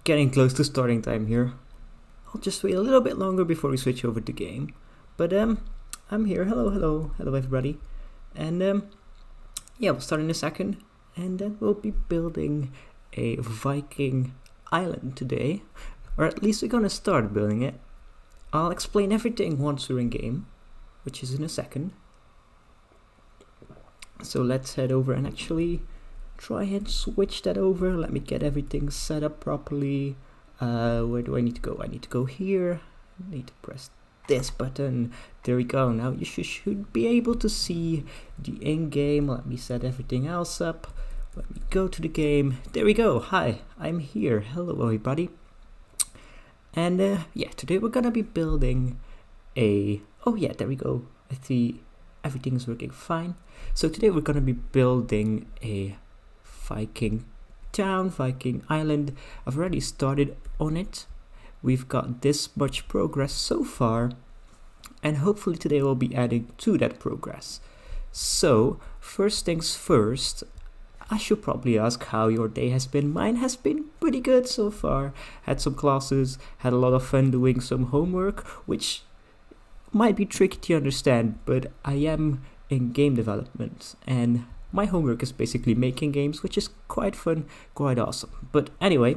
Getting close to starting time here. I'll just wait a little bit longer before we switch over to game. But I'm here. Hello everybody. And yeah, we'll start in a second. And then we'll be building a Viking island today. Or at least we're gonna start building it. I'll explain everything once we're in game, which is in a second. So let's head over and actually try and switch that over. Let me get everything set up properly. Where do I need to go? I need to go here. I need to press this button. There we go. Now you should be able to see the in-game. Let me set everything else up. Let me go to the game. There we go. Hi, I'm here. Hello everybody. And yeah, today we're gonna be building a... Oh yeah, there we go. I see everything is working fine. So today we're gonna be building a Viking town, Viking island. I've already started on it. We've got this much progress so far, and hopefully today we'll be adding to that progress. So first things first, I should probably ask how your day has been. Mine has been pretty good so far. Had some classes, had a lot of fun doing some homework, which might be tricky to understand, but I am in game development and my homework is basically making games, which is quite fun, quite awesome. But anyway,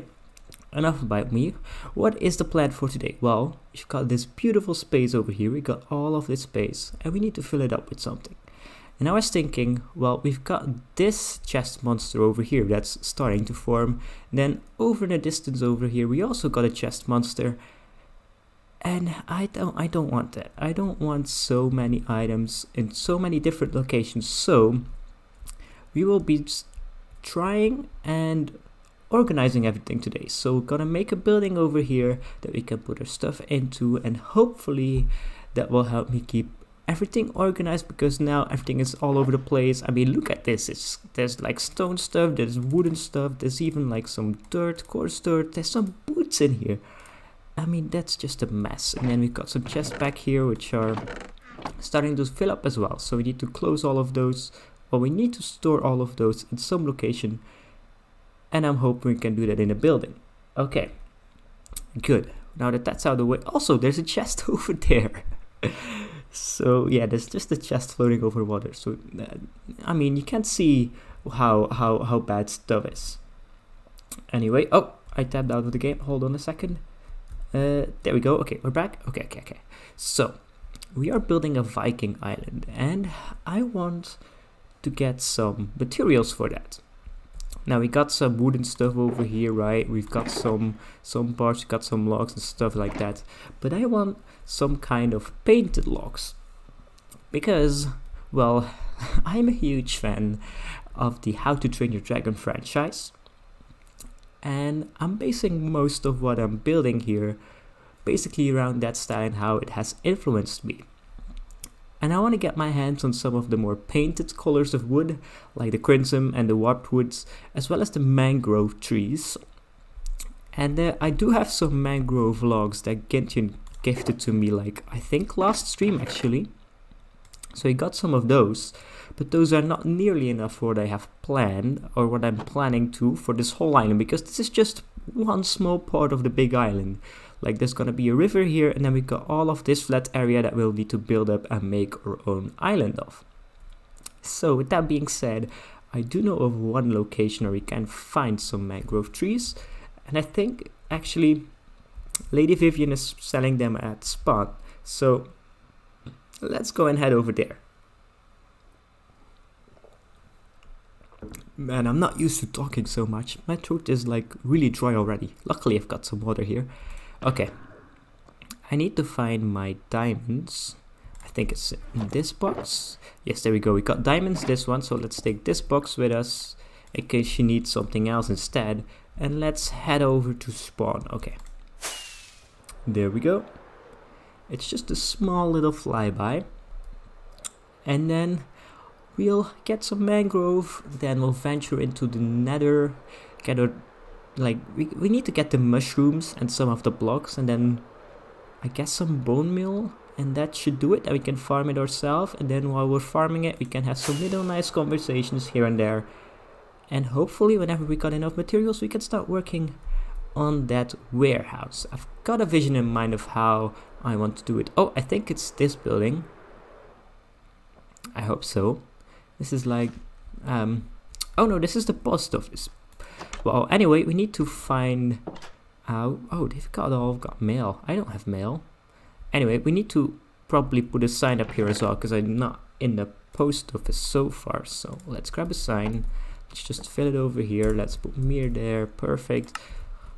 enough about me. What is the plan for today? Well, we've got this beautiful space over here. We got all of this space and we need to fill it up with something. And I was thinking, well, we've got this chest monster over here that's starting to form. Then over in the distance over here, we also got a chest monster. And I don't want that. I don't want so many items in so many different locations. So we will be trying and organizing everything today. So we're gonna make a building over here that we can put our stuff into, and hopefully that will help me keep everything organized, because now everything is all over the place. I mean, look at this. There's like stone stuff, there's wooden stuff, there's even like some dirt, coarse dirt, there's some boots in here. I mean, that's just a mess. And then we've got some chests back here which are starting to fill up as well. So we need to close all of those, or we need to store all of those in some location. And I'm hoping we can do that in a building. Okay, good. Now that that's out of the way. Also, there's a chest over there. So yeah, there's just a chest floating over water. So I mean, you can't see how bad stuff is. Anyway, oh, I tapped out of the game. Hold on a second. There we go. Okay, we're back. Okay. So we are building a Viking island, and I want to get some materials for that. Now we got some wooden stuff over here, right? We've got some parts, got some logs and stuff like that. But I want some kind of painted logs, because, well, I'm a huge fan of the How to Train Your Dragon franchise, and I'm basing most of what I'm building here basically around that style and how it has influenced me. And I want to get my hands on some of the more painted colors of wood, like the crimson and the warped woods, as well as the mangrove trees. And I do have some mangrove logs that Gentian gifted to me, like I think last stream actually. So I got some of those, but those are not nearly enough for what I have planned, or what I'm planning to for this whole island, because this is just one small part of the big island. Like there's gonna be a river here, and then we got all of this flat area that we'll need to build up and make our own island of. So with that being said, I do know of one location where we can find some mangrove trees, and I think actually Lady Vivian is selling them at Spawn. So let's go and head over there. Man, I'm not used to talking so much. My throat is like really dry already. Luckily I've got some water here. Okay, I need to find my diamonds. I think it's in this box. Yes, there we go. We got diamonds, this one. So let's take this box with us in case she needs something else instead. And let's head over to spawn. Okay, there we go. It's just a small little flyby. And then we'll get some mangrove. Then we'll venture into the nether. Get a... Like, we need to get the mushrooms and some of the blocks, and then I guess some bone meal, and that should do it. And we can farm it ourselves, and then while we're farming it, we can have some little nice conversations here and there. And hopefully whenever we got enough materials, we can start working on that warehouse. I've got a vision in mind of how I want to do it. Oh, I think it's this building. I hope so. This is like, oh no, this is the post office. Well, anyway, we need to find out. Oh, they've got mail. I don't have mail. Anyway, we need to probably put a sign up here as well, because I'm not in the post office so far. So let's grab a sign. Let's just fill it over here. Let's put Mear there. Perfect.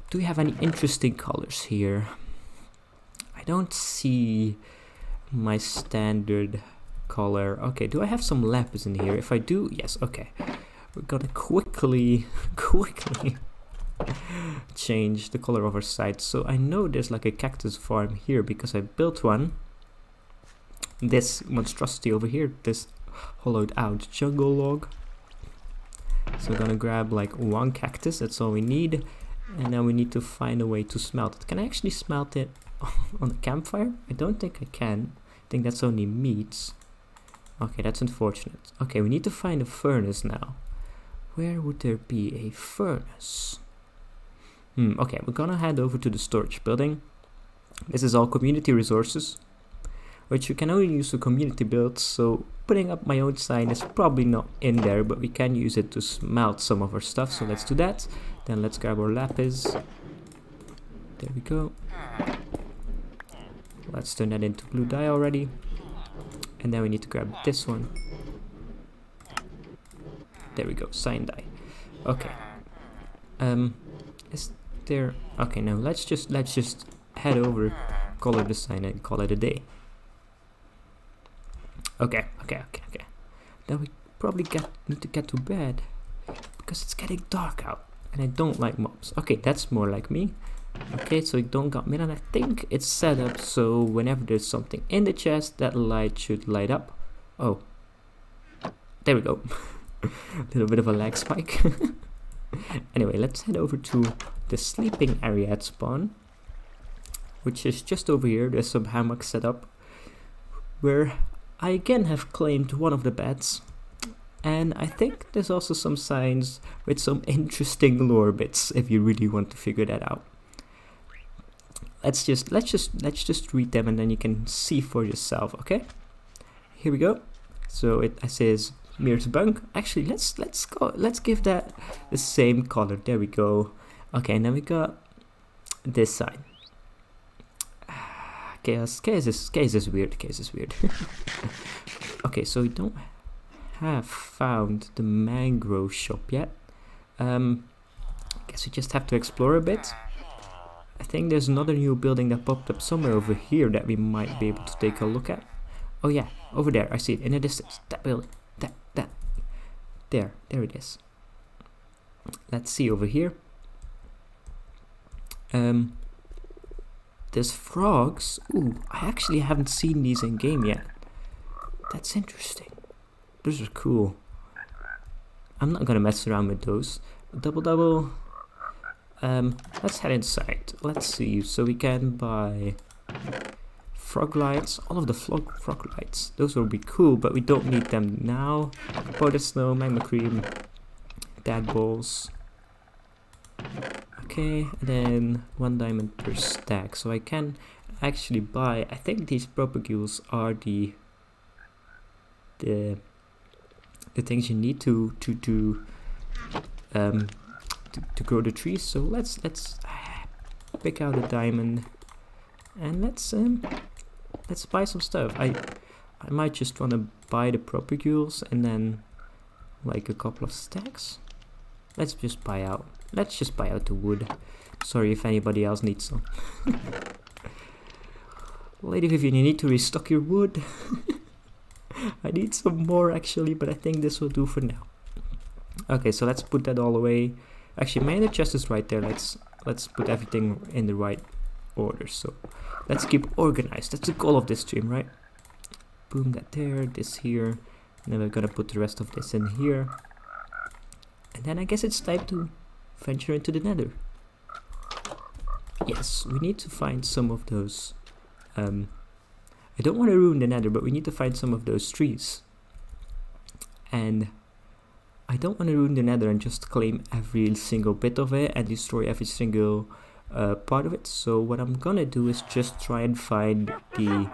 Do we have any interesting colors here? I don't see my standard color. Okay, do I have some lapis in here? If I do, yes, okay. We're gonna quickly change the color of our site. So I know there's like a cactus farm here because I built one. This monstrosity over here, this hollowed out jungle log. So we're gonna grab like one cactus, that's all we need. And now we need to find a way to smelt it. Can I actually smelt it on a campfire? I don't think I can. I think that's only meats. Okay, that's unfortunate. Okay, we need to find a furnace now. Where would there be a furnace? Okay, we're gonna head over to the storage building. This is all community resources, which you can only use for community builds, so putting up my own sign is probably not in there, but we can use it to smelt some of our stuff, so let's do that. Then let's grab our lapis. There we go. Let's turn that into blue dye already. And then we need to grab this one. There we go, cyan dye. Okay. Is there... Okay, now let's just head over, color the sign and call it a day. Okay. Then we probably need to get to bed because it's getting dark out and I don't like mobs. Okay, that's more like me. Okay, so we don't got midnight. I think it's set up so whenever there's something in the chest, that light should light up. Oh, there we go. A little bit of a lag spike. Anyway, let's head over to the sleeping area at spawn, which is just over here. There's some hammocks set up where I again have claimed one of the beds, and I think there's also some signs with some interesting lore bits if you really want to figure that out. Let's just read them and then you can see for yourself. Okay, here we go. So it says Mear's bunk. Actually, let's give that the same color. There we go. Okay, and then we got this sign. Chaos is weird. Okay, so we don't have found the mangrove shop yet. Guess we just have to explore a bit. I think there's another new building that popped up somewhere over here that we might be able to take a look at. Oh yeah, over there, I see it in the distance. That building, that. There it is. Let's see over here. There's frogs. Ooh, I actually haven't seen these in game yet. That's interesting. Those are cool. I'm not gonna mess around with those. Double. Let's head inside. Let's see. So we can buy frog lights. All of the frog lights. Those will be cool, but we don't need them now. Powder snow, magma cream, dad balls. Okay, and then 1 diamond per stack. So I can actually buy. I think these propagules are the things you need to grow the trees. So let's pick out a diamond and let's buy some stuff. I might just want to buy the propagules and then like a couple of stacks. Let's just buy out the wood. Sorry if anybody else needs some. Lady Vivian, you need to restock your wood. I need some more actually, but I think this will do for now. Okay, so let's put that all away. Actually, my inner chest is right there. Let's put everything in the right order. So let's keep organized. That's the goal of this stream, right? Boom, that there, this here, and then we're gonna put the rest of this in here. And then I guess it's time to venture into the nether. Yes, we need to find some of those. I don't want to ruin the nether, but we need to find some of those trees. And I don't want to ruin the nether and just claim every single bit of it and destroy every single part of it. So what I'm gonna do is just try and find the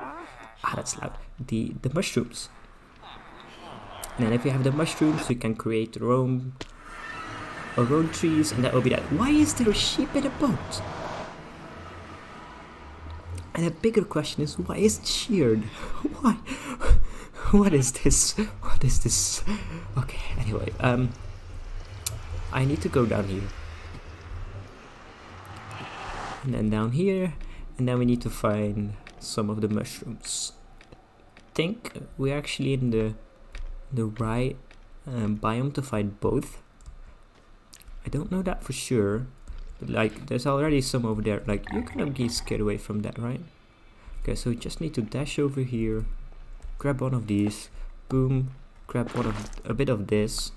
that's loud, the mushrooms. And then if you have the mushrooms, you can create your own trees, and that will be that. Why is there a sheep in a boat? And a bigger question is, why is it sheared? Why? What is this? What is this? Okay, anyway, I need to go down here. And then down here, and then we need to find some of the mushrooms. I think we're actually in the right biome to find both. I don't know that for sure, but like there's already some over there. Like you're gonna be scared away from that, right? Okay, so we just need to dash over here, grab one of these, boom, grab a bit of this.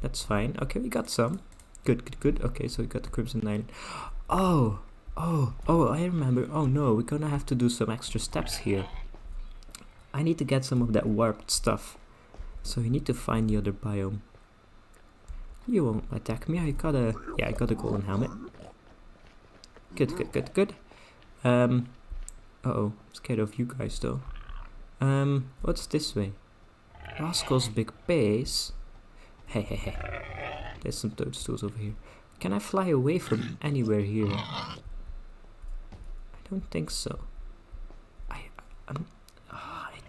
That's fine. Okay, we got some. Good. Okay, so we got the Crimson Island. Oh, I remember. Oh no, we're gonna have to do some extra steps here. I need to get some of that warped stuff. So we need to find the other biome. You won't attack me. I got a golden helmet. Good. Uh-oh, scared of you guys though. What's this way? Rascal's big base. Hey. There's some toadstools over here. Can I fly away from anywhere here? I don't think so. I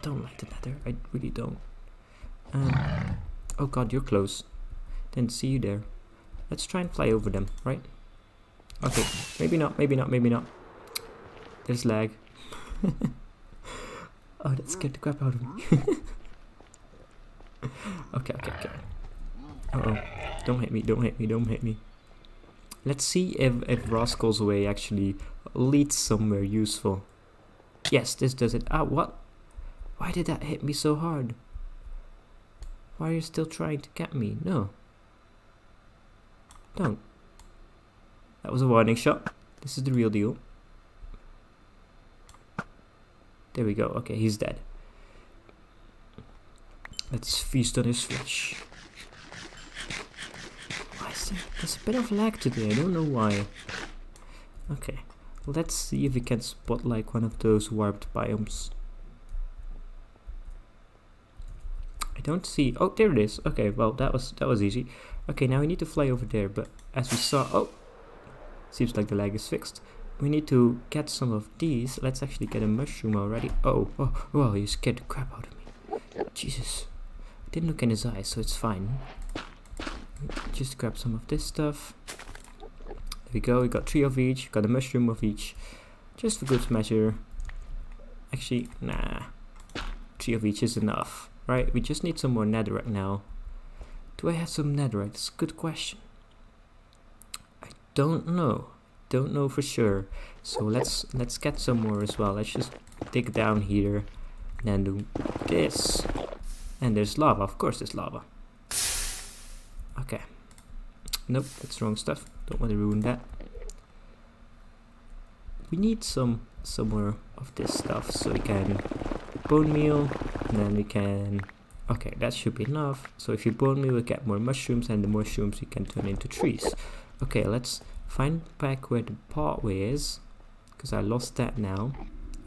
don't like the nether. I really don't. Oh god, you're close. Didn't see you there. Let's try and fly over them, right? Okay, maybe not. There's lag. Oh, that scared the crap out of me. Okay. Uh-oh. Don't hit me. Let's see if Rascal's Way actually leads somewhere useful. Yes, this does it. Ah, what? Why did that hit me so hard? Why are you still trying to get me? No. Don't. That was a warning shot. This is the real deal. There we go. Okay, he's dead. Let's feast on his flesh. There's a bit of lag today. I don't know why. Okay. Let's see if we can spot like one of those warped biomes. I don't see. Oh, there it is. Okay, well that was easy. Okay, now we need to fly over there, but as we saw, oh, seems like the lag is fixed. We need to get some of these. Let's actually get a mushroom already. Oh, you scared the crap out of me. Jesus. I didn't look in his eyes, so it's fine. Just grab some of this stuff. There we go. We got 3 of each. Got a mushroom of each. Just for good measure. Actually, nah. 3 of each is enough. Right? We just need some more netherite now. Do I have some netherite? That's a good question. I don't know. Don't know for sure. So let's get some more as well. Let's just dig down here and then do this. And there's lava. Of course there's lava. Okay. Nope, that's wrong stuff. Don't want to ruin that. We need some more of this stuff so we can bone meal, and then we can. Okay, that should be enough. So if you bone meal, we get more mushrooms, and the mushrooms you can turn into trees. Okay, let's find back where the pathway is, because I lost that now.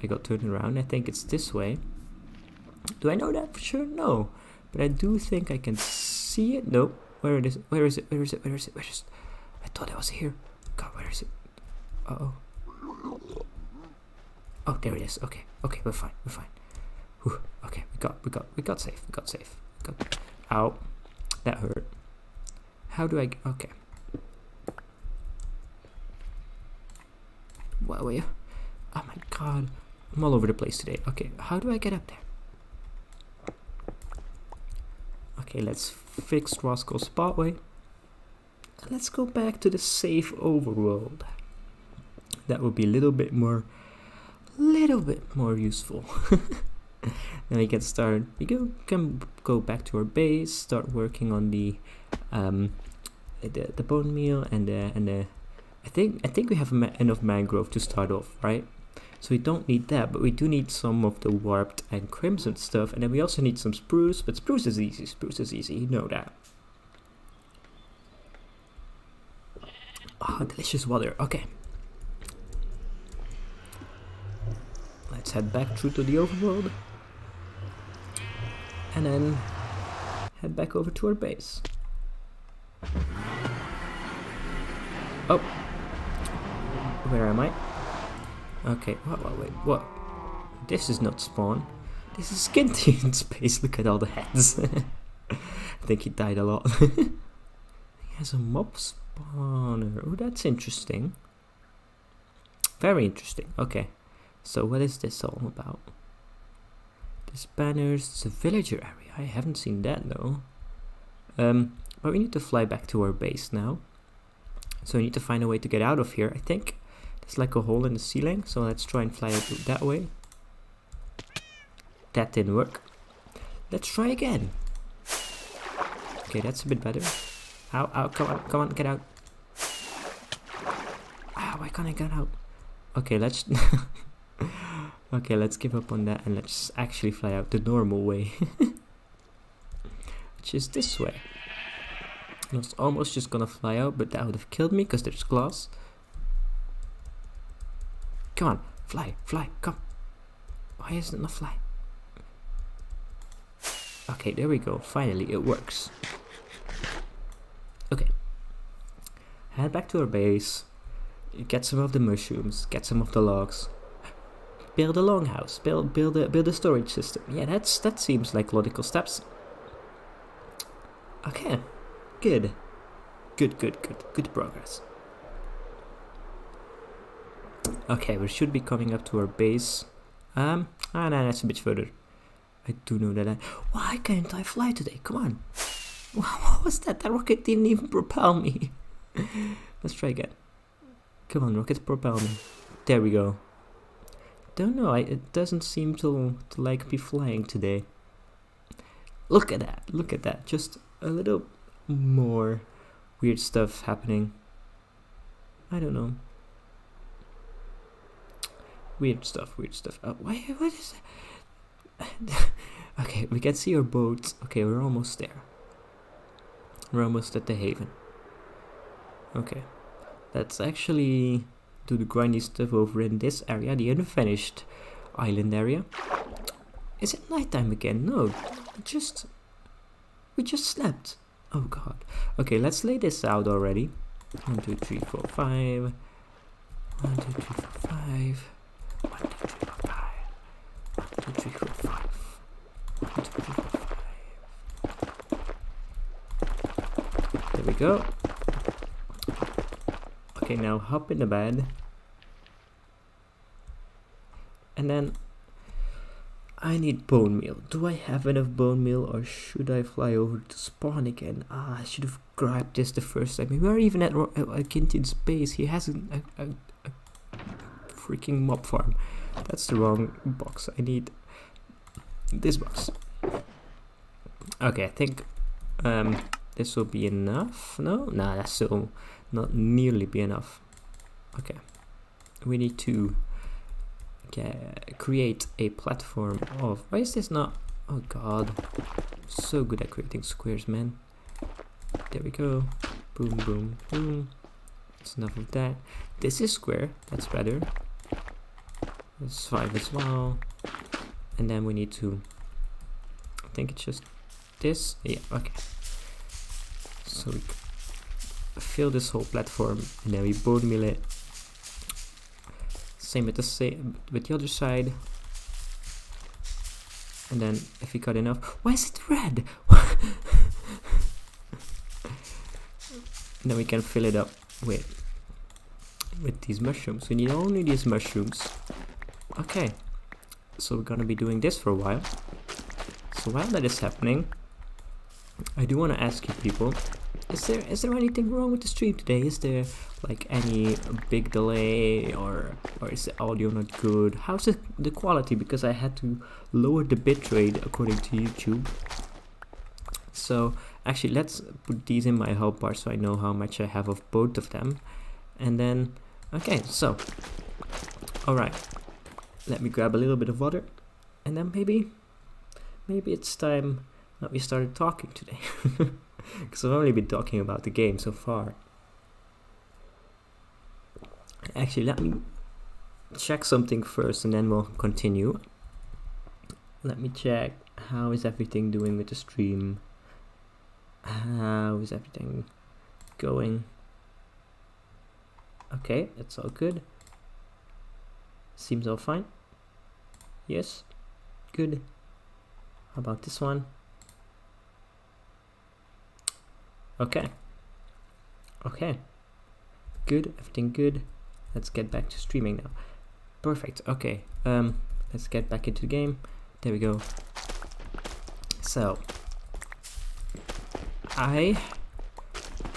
I got turned around. I think it's this way. Do I know that for sure? No, but I do think I can see it. Nope. Where it is? Where is it? I thought it was here. God, where is it? Uh-oh. Oh, there it is. Okay, we're fine. Whew. Okay, we got safe. Ow, that hurt. How do I? Okay. What were you? Oh my god, I'm all over the place today. Okay, how do I get up there? Okay, let's fix Rascal's pathway. Let's go back to the safe overworld. That would be a little bit more useful. Then we get started. We can go back to our base, start working on the bone meal and the. I think we have enough mangrove to start off, right? So we don't need that, but we do need some of the warped and crimson stuff, and then we also need some spruce, but spruce is easy, you know that. Oh, delicious water. Okay, Let's head back through to the overworld. And then head back over to our base. Oh! Where am I? Okay, wait, what? This is not spawn. This is Skinty in space, look at all the heads. I think he died a lot. He has a mob spawner. Oh, that's interesting. Very interesting. Okay, so what is this all about? This banners, it's a villager area. I haven't seen that though. But we need to fly back to our base now. So we need to find a way to get out of here. I think there's like a hole in the ceiling. So let's try and fly out that way. That didn't work. Let's try again. Okay, that's a bit better. Ow, ow, come on, get out. Ah, why can't I get out? Okay, let's okay, let's give up on that and let's actually fly out the normal way. Which is this way. I was almost just gonna fly out, but that would have killed me because there's glass. Come on, fly, come. Why isn't it not fly? Okay, there we go. Finally, it works. Okay. Head back to our base. Get some of the mushrooms. Get some of the logs. Build a longhouse. Build a storage system. Yeah, that seems like logical steps. Okay. Good progress. Okay, we should be coming up to our base. No, that's a bit further. I do know that why can't I fly today? Come on. What was that? That rocket didn't even propel me. Let's try again. Come on, rocket, propel me. There we go. Don't know, it doesn't seem to like me flying today. Look at that. Just a little more weird stuff happening. I don't know. Weird stuff. Oh, what is it? Okay, we can see our boat. Okay, we're almost there. We're almost at the haven. Okay, let's actually do the grindy stuff over in this area, the unfinished island area. Is it nighttime again? No, we just slept. Oh god. Okay, let's lay this out already. 1, 2, 3, 4, 5. 1, 2, 3, 4, 5. 1, 2, 3, 4, 5. 1, 2, 3, 4, 5. 1, 2, 3, 4, 5. There we go. Okay, now hop in the bed. And then I need bone meal. Do I have enough bone meal or should I fly over to spawn again? I should have grabbed this the first time. We were even at Kintin's base. He has a freaking mob farm. That's the wrong box. I need this box. Okay, I think this will be enough. No? Nah, that's still not nearly be enough. Okay. We need to create a platform of... Why is this not... Oh god. So good at creating squares, man. There we go. Boom, boom, boom. That's enough of that. This is square. That's better. That's 5 as well. And then we need to... I think it's just this. Yeah, okay. So we fill this whole platform and then we bone meal it. Same with the other side. And then if we got enough... Why is it red? Then we can fill it up with these mushrooms. We need only these mushrooms. Okay. So we're gonna be doing this for a while. So while that is happening, I do want to ask you people, is there anything wrong with the stream today? Is there like any big delay or is the audio not good? How's the quality? Because I had to lower the bitrate according to YouTube. So actually let's put these in my help bar so I know how much I have of both of them. And then, okay, so, alright, let me grab a little bit of water and then maybe it's time that we started talking today. Because I've only been talking about the game so far. Actually, let me check something first and then we'll continue. Let me check how is everything doing with the stream. How is everything going? Okay, that's all good. Seems all fine. Yes, good. How about this one? Okay. Okay. Good, everything good. Let's get back to streaming now. Perfect. Okay. Let's get back into the game. There we go. So,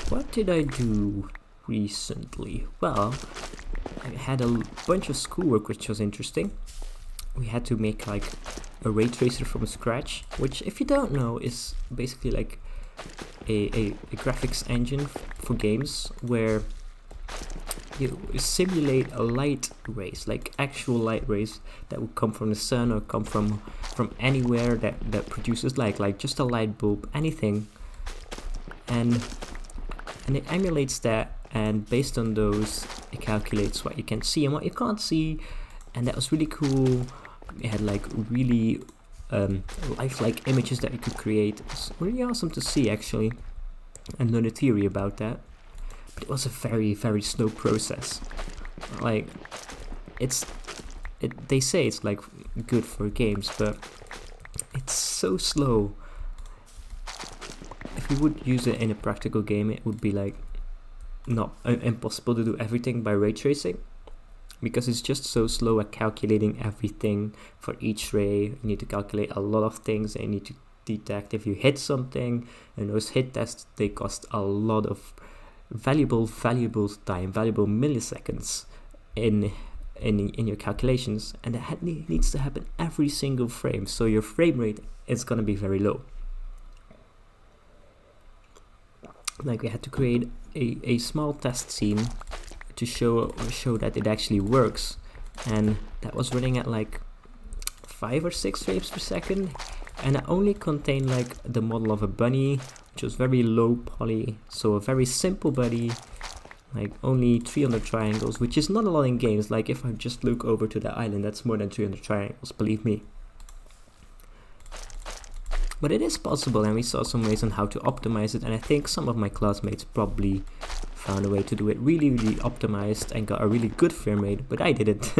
what did I do recently? Well, I had a bunch of schoolwork which was interesting. We had to make like a ray tracer from scratch, which if you don't know is basically like a graphics engine for games where you simulate a light rays, like actual light rays that would come from the sun or come from anywhere that produces like just a light bulb, anything, and it emulates that, and based on those it calculates what you can see and what you can't see, and that was really cool. It had like really lifelike images that you could create. It's really awesome to see actually, and learn a theory about that. But it was a very, very slow process. Like, they say it's like good for games, but it's so slow. If you would use it in a practical game, it would be like not impossible to do everything by ray tracing, because it's just so slow at calculating everything for each ray. You need to calculate a lot of things, and you need to detect if you hit something, and those hit tests, they cost a lot of valuable time, valuable milliseconds in your calculations, and that needs to happen every single frame, so your frame rate is gonna be very low. Like, we had to create a small test scene to show that it actually works, and that was running at like 5 or 6 frames per second, and it only contained like the model of a bunny, which was very low poly, so a very simple bunny, like only 300 triangles, which is not a lot in games. Like, if I just look over to the island, that's more than 300 triangles, believe me. But it is possible, and we saw some ways on how to optimize it, and I think some of my classmates probably found a way to do it really, really optimized and got a really good frame rate, but I didn't.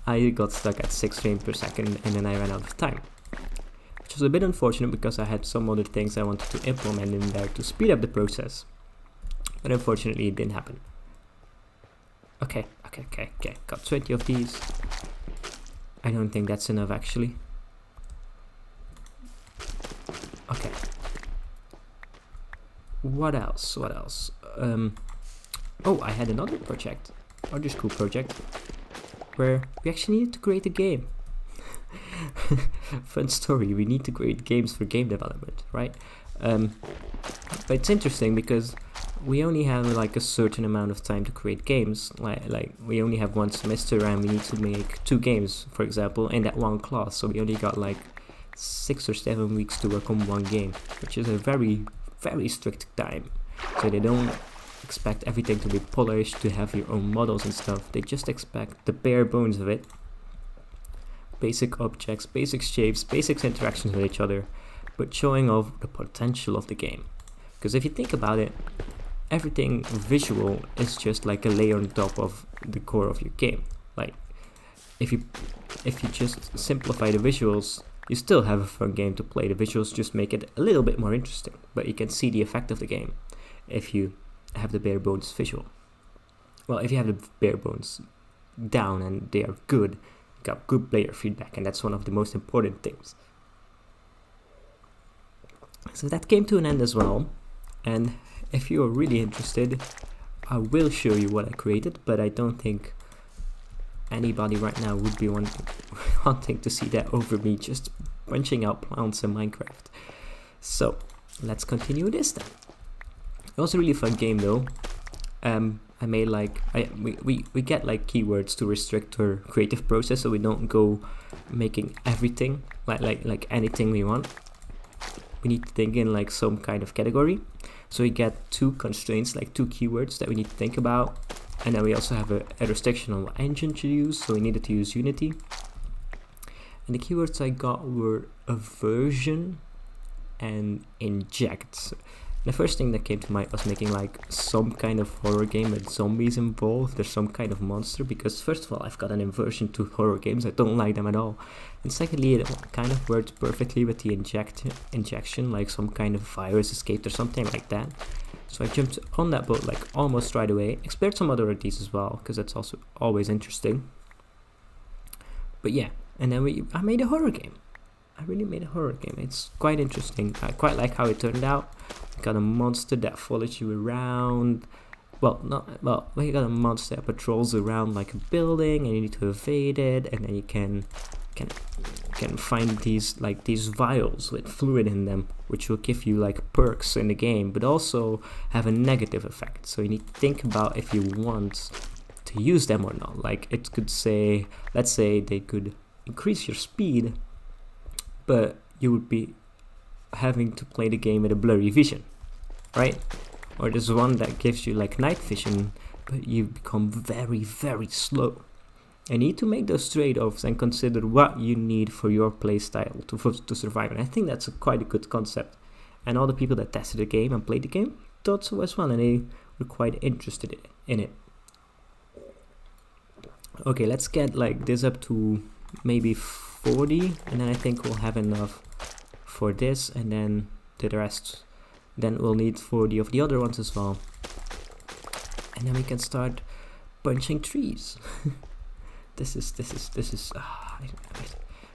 I got stuck at 6 frames per second, and then I ran out of time, which was a bit unfortunate because I had some other things I wanted to implement in there to speed up the process, but unfortunately it didn't happen. Okay, got 20 of these. I don't think that's enough actually. Okay. What else? Oh, I had another project, other school project, where we actually needed to create a game. Fun story, we need to create games for game development, right? But it's interesting because we only have like a certain amount of time to create games. Like we only have 1 semester, and we need to make 2 games, for example, in that one class. So we only got like 6 or 7 weeks to work on 1 game, which is a very, very strict time. So they don't expect everything to be polished, to have your own models and stuff. They just expect the bare bones of it. Basic objects, basic shapes, basic interactions with each other, but showing off the potential of the game. Because if you think about it, everything visual is just like a layer on top of the core of your game. Like, if you just simplify the visuals, you still have a fun game to play. The visuals just make it a little bit more interesting, but you can see the effect of the game if you have the bare bones visual. Well, if you have the bare bones down and they are good, you got good player feedback, and that's one of the most important things. So that came to an end as well, and if you are really interested, I will show you what I created, but I don't think anybody right now would be wanting to see that over me just punching out plants in Minecraft. So let's continue this then. It was a really fun game though. I made like we get like keywords to restrict our creative process, so we don't go making everything like anything we want. We need to think in like some kind of category. So we get 2 constraints, like 2 keywords that we need to think about, And then we also have a restriction on what engine to use, so we needed to use Unity. And the keywords I got were aversion and inject. The first thing that came to mind was making like some kind of horror game with zombies involved. There's some kind of monster, because first of all, I've got an aversion to horror games. I don't like them at all. And secondly, it kind of worked perfectly with the injection, like some kind of virus escaped or something like that. So I jumped on that boat like almost right away. Explored some other ideas as well, because that's also always interesting. But yeah, and then I made a horror game. I really made a horror game. It's quite interesting. I quite like how it turned out. We got a monster that follows you around. We got a monster that patrols around like a building, and you need to evade it, and then you can find these vials with fluid in them, which will give you like perks in the game, but also have a negative effect. So you need to think about if you want to use them or not. Like it could say, let's say they could increase your speed, but you would be having to play the game with a blurry vision, right? Or there's one that gives you like night vision, but you become very, very slow. You need to make those trade-offs and consider what you need for your playstyle to survive. And I think that's quite a good concept. And all the people that tested the game and played the game thought so as well, and they were quite interested in it. Okay, let's get like this up to maybe 40, and then I think we'll have enough for this, and then the rest. Then we'll need 40 of the other ones as well, and then we can start punching trees. This is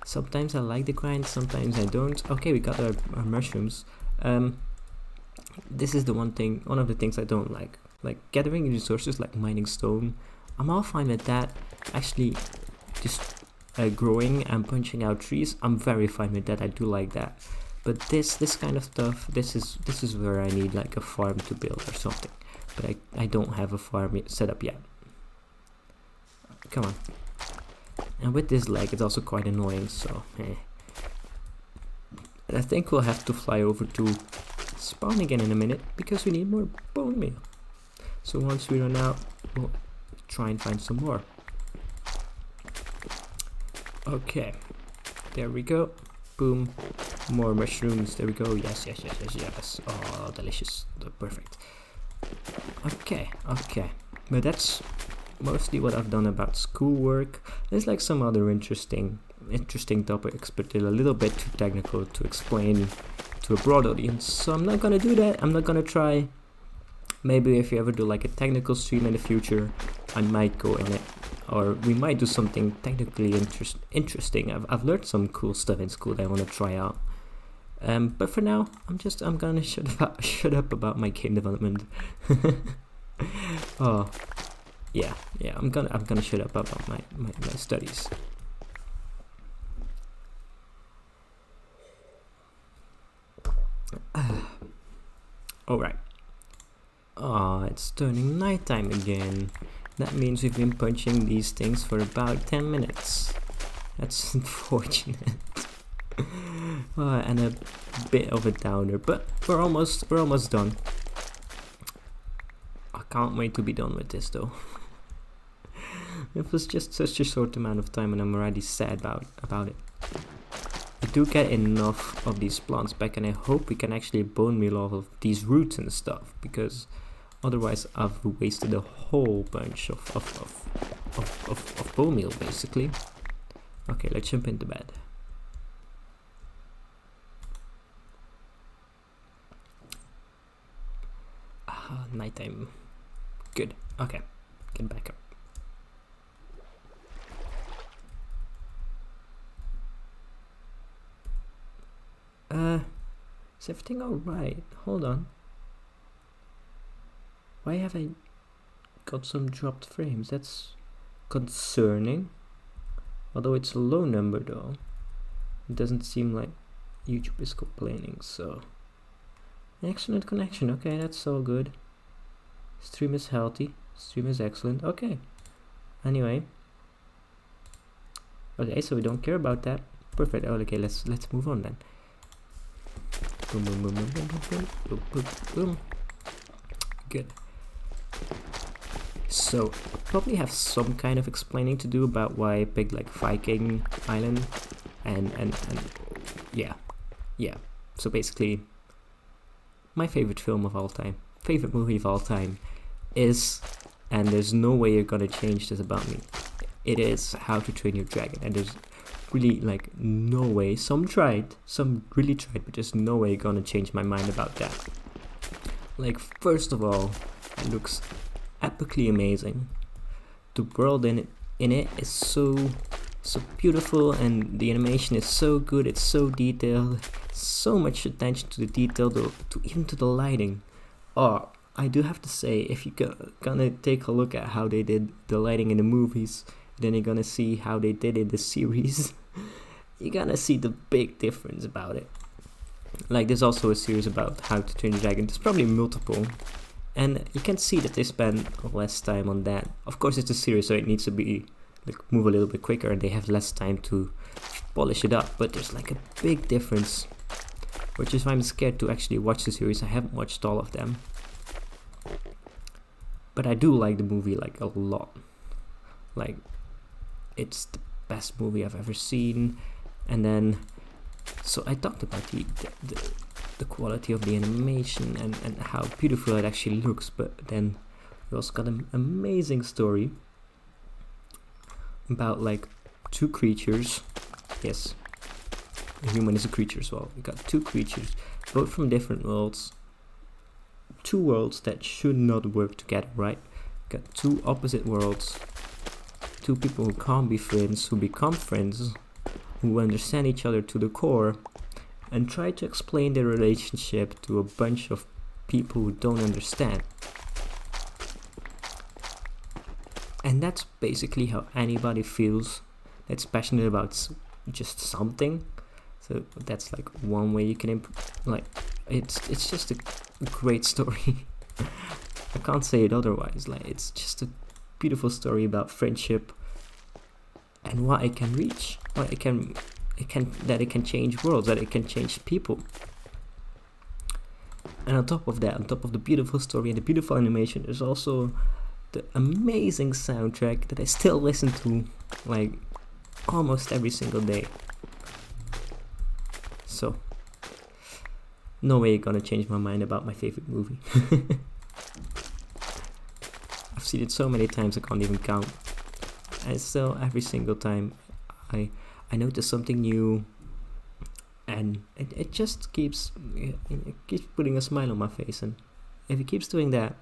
sometimes I like the grind, sometimes I don't. Okay, we got our mushrooms. This is one of the things I don't like gathering resources, like mining stone. I'm all fine with that. Actually, just growing and punching out trees, I'm very fine with that. I do like that. But this kind of stuff, this is where I need like a farm to build or something. But I don't have a farm set up yet. Come on. And with this lag, it's also quite annoying, so And I think we'll have to fly over to spawn again in a minute, because we need more bone meal. So once we run out, we'll try and find some more. Okay, there we go. Boom, more mushrooms. There we go. Yes. Oh, delicious. Perfect. Okay. But that's mostly what I've done about schoolwork. There's like some other interesting topics, but they're a little bit too technical to explain to a broad audience, so I'm not gonna do that. I'm not gonna try. Maybe if you ever do like a technical stream in the future, I might go in it, or we might do something technically interesting. I've learned some cool stuff in school that I want to try out. But for now, I'm gonna shut up about my game development. Oh. Yeah, I'm gonna shut up about my studies. Alright. Oh, it's turning nighttime again. That means we've been punching these things for about 10 minutes. That's unfortunate. And a bit of a downer, but we're almost done. I can't wait to be done with this though. It was just such a short amount of time, and I'm already sad about it. I do get enough of these plants back, and I hope we can actually bone meal all of these roots and stuff, because otherwise I've wasted a whole bunch of bone meal basically. Okay, let's jump into bed. Nighttime. Good. Okay, get back up. Is everything alright? Hold on. Why have I got some dropped frames? That's concerning. Although it's a low number though. It doesn't seem like YouTube is complaining, so. Excellent connection, okay, that's all good. Stream is healthy, stream is excellent, okay. Anyway. Okay, so we don't care about that. Perfect, okay, let's move on then. Boom, boom, boom, boom, boom, boom, boom, boom, boom. Good. So probably have some kind of explaining to do about why I picked like Viking Island and yeah. So basically my favorite film of all time, favorite movie of all time is, and there's no way you're gonna change this about me, it is How to Train Your Dragon. And there's really like no way, some really tried, but there's no way you're gonna change my mind about that. Like, first of all, it looks epically amazing. The world in it is so beautiful, and the animation is so good. It's so detailed, so much attention to the detail, even to the lighting. Oh, I do have to say, if you're gonna take a look at how they did the lighting in the movies, then you're gonna see how they did in the series. You're gonna see the big difference about it. Like, there's also a series about How to Train Your Dragon. There's probably multiple, and you can see that they spend less time on that. Of course, it's a series, so it needs to be like move a little bit quicker, and they have less time to polish it up. But there's like a big difference, which is why I'm scared to actually watch the series. I haven't watched all of them, but I do like the movie like a lot. Like, it's the best movie I've ever seen. And then, so I talked about the quality of the animation and how beautiful it actually looks, but then we also got an amazing story about like two creatures. Yes, a human is a creature as well. We got two creatures, both from different worlds, two worlds that should not work together, right? Got two opposite worlds, two people who can't be friends, who become friends, who understand each other to the core, and try to explain their relationship to a bunch of people who don't understand. And that's basically how anybody feels that's passionate about just something. So that's like one way you can it's just a great story. I can't say it otherwise. Like, it's just a beautiful story about friendship and what it can reach, what it can change worlds, that it can change people. And on top of that, on top of the beautiful story and the beautiful animation, there's also the amazing soundtrack that I still listen to like almost every single day. So no way you're gonna change my mind about my favorite movie. I've seen it so many times I can't even count. And still, every single time I notice something new, and it just keeps putting a smile on my face. And if it keeps doing that,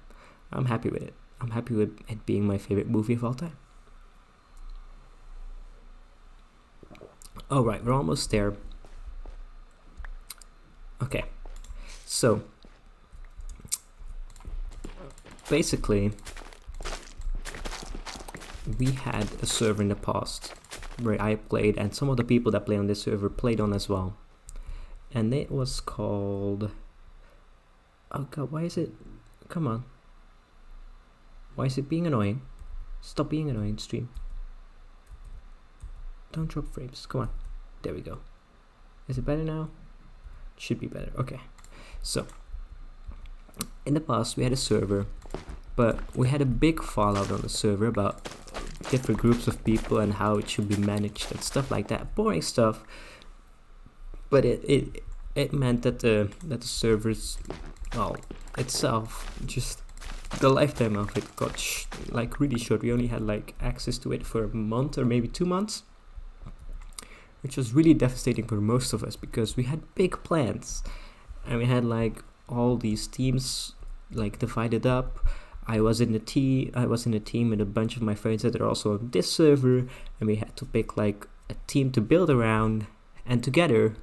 I'm happy with it. I'm happy with it being my favorite movie of all time. Alright, we're almost there. Okay, so basically we had a server in the past where I played, and some of the people that play on this server played on as well, and it was called, oh god, why is it, come on, why is it being annoying? Stop being annoying, stream. Don't drop frames, come on. There we go. Is it better now? It should be better. Okay, so in the past we had a server, but we had a big fallout on the server about different groups of people and how it should be managed and stuff like that. Boring stuff, but it meant that the servers, well, itself, just the lifetime of it got like really short. We only had like access to it for a month or maybe 2 months, which was really devastating for most of us because we had big plans and we had like all these teams like divided up. I was in a team with a bunch of my friends that are also on this server, and we had to pick like a team to build around, and together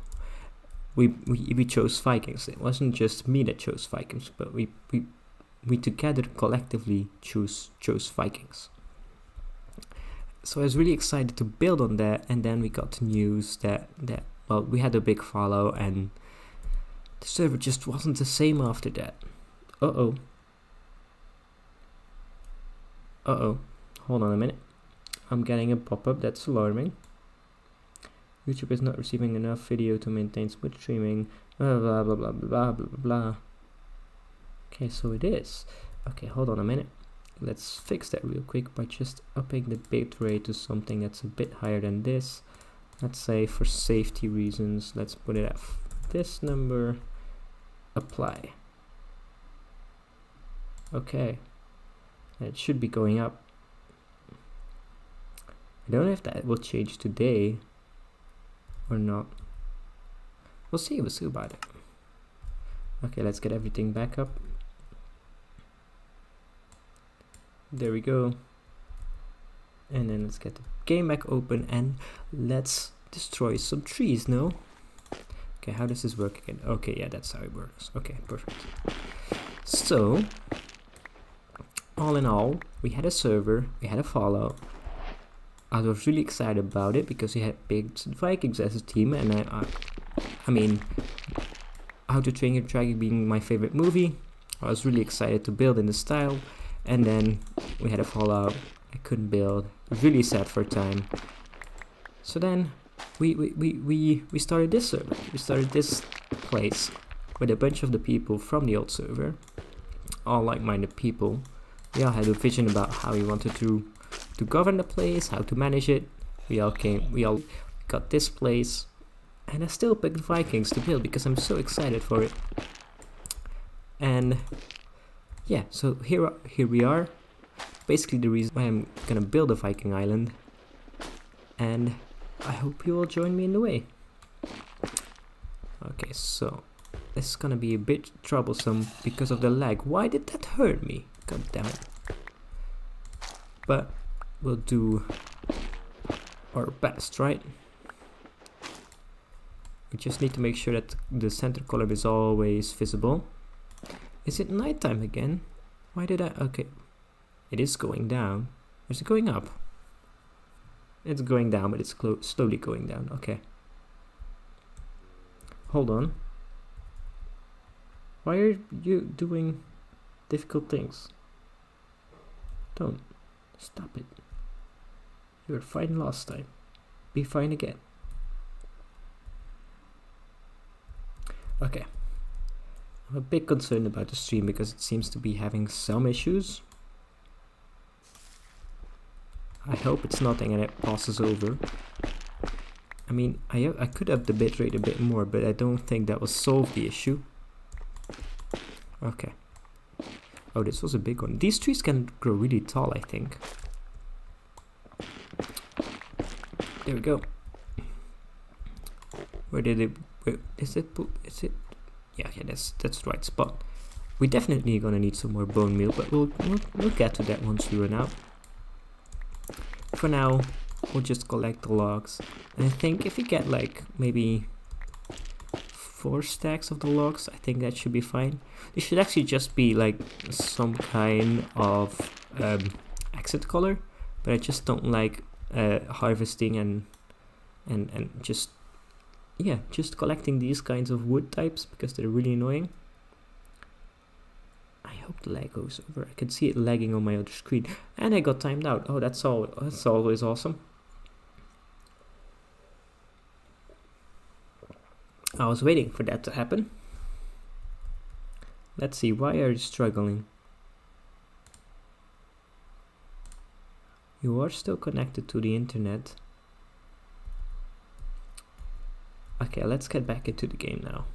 we chose Vikings. It wasn't just me that chose Vikings, but we together collectively chose Vikings. So I was really excited to build on that, and then we got the news that well, we had a big follow, and the server just wasn't the same after that. Hold on a minute. I'm getting a pop-up that's alarming. YouTube is not receiving enough video to maintain smooth streaming. Blah blah blah blah blah blah blah. Okay, so it is. Okay, hold on a minute. let's fix that real quick by just upping the bit rate to something that's a bit higher than this. Let's say for safety reasons, let's put it at this number, apply. Okay, and it should be going up. I don't know if that will change today or not. We'll see about it. Okay, let's get everything back up. There we go. And then let's get the game back open and let's destroy some trees, no? Okay, how does this work again? Okay, yeah, that's how it works. Okay, perfect. So, all in all, we had a server, we had a Fallout. I was really excited about it because we had picked Vikings as a team, and I mean, How to Train Your Dragon being my favorite movie, I was really excited to build in the style, and then we had a Fallout. I couldn't build. Really sad for a time. So then we started this server. We started this place with a bunch of the people from the old server, all like-minded people. We all had a vision about how we wanted to govern the place, how to manage it. We all got this place, and I still picked Vikings to build because I'm so excited for it. And yeah, so here we are. Basically the reason why I'm gonna build a Viking island, and I hope you will join me in the way. Okay, so this is gonna be a bit troublesome because of the lag. Why did that hurt me? God damn it. But we'll do our best, right? We just need to make sure that the center column is always visible. Is it nighttime again? Why did I... Okay. It is going down. Or is it going up? It's going down, but it's slowly going down. Okay. Hold on. Why are you doing difficult things? Don't. Stop it. You were fine last time. Be fine again. Okay. I'm a bit concerned about the stream because it seems to be having some issues. I hope it's nothing and it passes over. I mean, I could have the bitrate a bit more, but I don't think that will solve the issue. Okay. Oh, this was a big one. These trees can grow really tall, I think. There we go. Where did it... Where, is it... Yeah, that's the right spot. We're definitely gonna need some more bone meal, but we'll get to that once we run out. For now, we'll just collect the logs. And I think if we get like maybe 4 stacks of the logs, I think that should be fine. This should actually just be like some kind of exit color, but I just don't like harvesting and just collecting these kinds of wood types because they're really annoying. I hope the lag goes over. I can see it lagging on my other screen, and I got timed out. Oh, that's always awesome. I was waiting for that to happen. Let's see, why are you struggling? You are still connected to the internet. Okay, let's get back into the game now.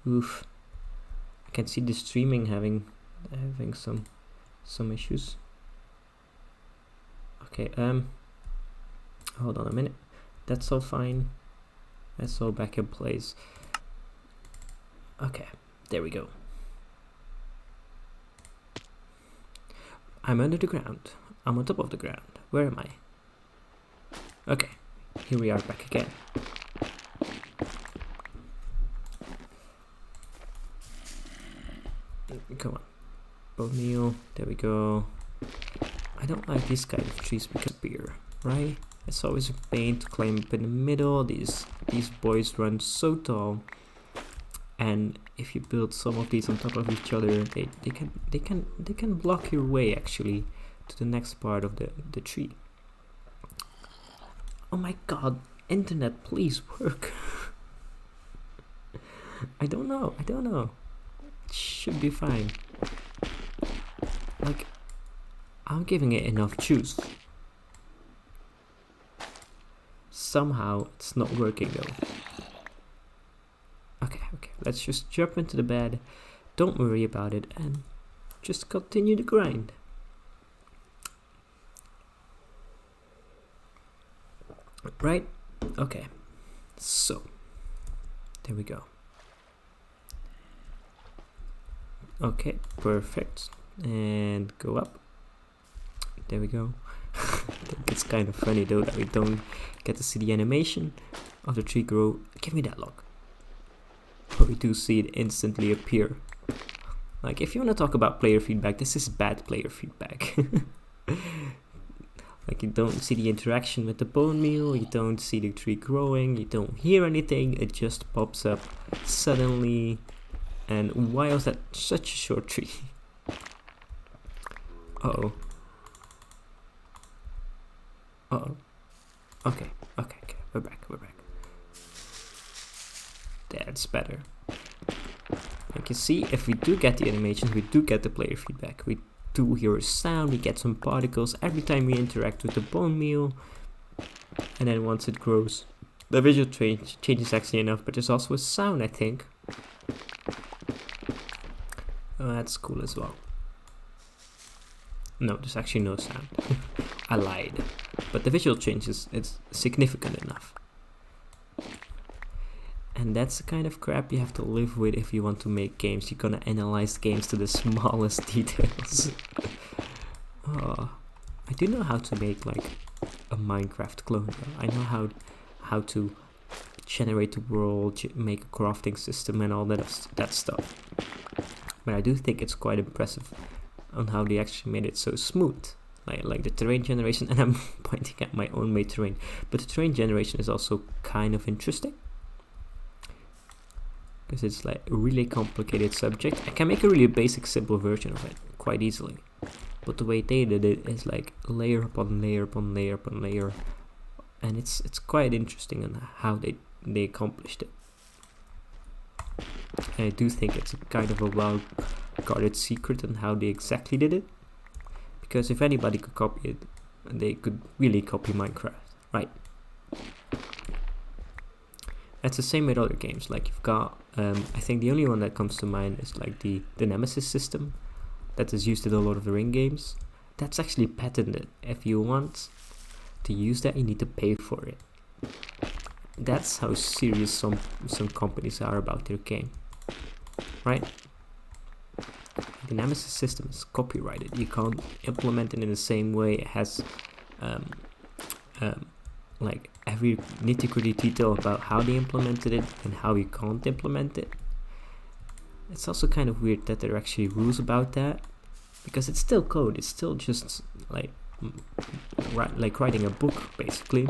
Oof. I can see the streaming having some issues. Okay, hold on a minute. That's all fine. That's all back in place. Okay, there we go. I'm under the ground. I'm on top of the ground. Where am I? Okay, here we are back again. Come on. Bone meal. There we go. I don't like these kind of trees because beer, right? It's always a pain to climb up in the middle. These boys run so tall, and if you build some of these on top of each other, they can block your way actually to the next part of the tree. Oh my god, internet, please work. I don't know. It should be fine. Like, I'm giving it enough juice. Somehow it's not working though. Okay, let's just jump into the bed. Don't worry about it and just continue the grind. Right? Okay. So, there we go. Okay, perfect. And go up. There we go. I think it's kind of funny though that we don't get to see the animation of the tree grow. Give me that log. But we do see it instantly appear. Like, if you want to talk about player feedback, this is bad player feedback. Like, you don't see the interaction with the bone meal, you don't see the tree growing, you don't hear anything, it just pops up suddenly. And why was that such a short tree? Uh-oh. Uh-oh. Okay, we're back. That's better. Like you see, if we do get the animations, we do get the player feedback. We do hear a sound, we get some particles every time we interact with the bone meal. And then once it grows, the visual changes actually enough, but there's also a sound, I think. Oh, that's cool as well. No, there's actually no sound. I lied. But the visual changes, it's significant enough. And that's the kind of crap you have to live with if you want to make games. You're gonna analyze games to the smallest details. Oh, I do know how to make like a Minecraft clone though. I know how to generate the world, make a crafting system and all that stuff. But I do think it's quite impressive on how they actually made it so smooth. Like the terrain generation, and I'm pointing at my own made terrain. But the terrain generation is also kind of interesting. Because it's like a really complicated subject. I can make a really basic, simple version of it quite easily. But the way they did it is like layer upon layer upon layer upon layer. And it's quite interesting on how they accomplished it. And I do think it's a kind of a well-guarded secret on how they exactly did it. Because if anybody could copy it, they could really copy Minecraft, right? It's the same with other games. Like you've got, I think the only one that comes to mind is like the Nemesis system that is used in a lot of the Ring games. That's actually patented. If you want to use that, you need to pay for it. That's how serious some companies are about their game, right? The Nemesis system is copyrighted. You can't implement it in the same way. It has like every nitty-gritty detail about how they implemented it and how you can't implement it. It's also kind of weird that there are actually rules about that, because it's still code. It's still just like writing a book basically,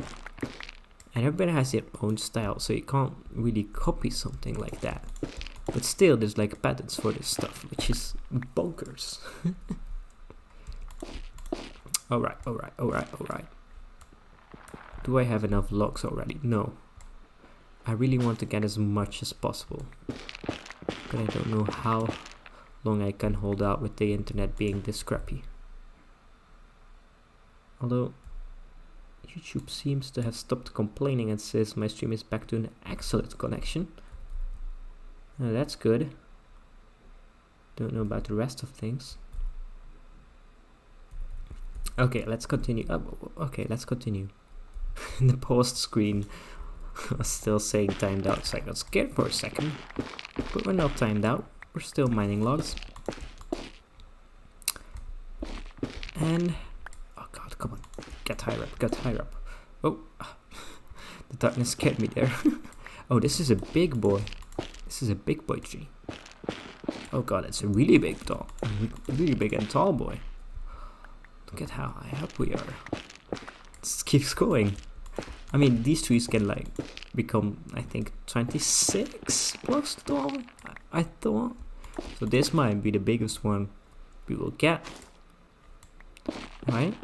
and everybody has their own style, so you can't really copy something like that. But still, there's like patents for this stuff, which is bonkers. Alright. Do I have enough logs already? No. I really want to get as much as possible. But I don't know how long I can hold out with the internet being this crappy. Although, YouTube seems to have stopped complaining and says my stream is back to an excellent connection. That's good. Don't know about the rest of things. Okay, let's continue. Okay, let's continue. The post screen was still saying timed out, so I got scared for a second. But we're not timed out. We're still mining logs. And oh god, come on, get higher up. Oh, the darkness scared me there. Oh, this is a big boy. This is a big boy tree. Oh god, it's a really big and tall boy. Look at how high up we are. This keeps going. I mean, these trees can like become, I think, 26 blocks tall, I thought. So this might be the biggest one we will get. Right?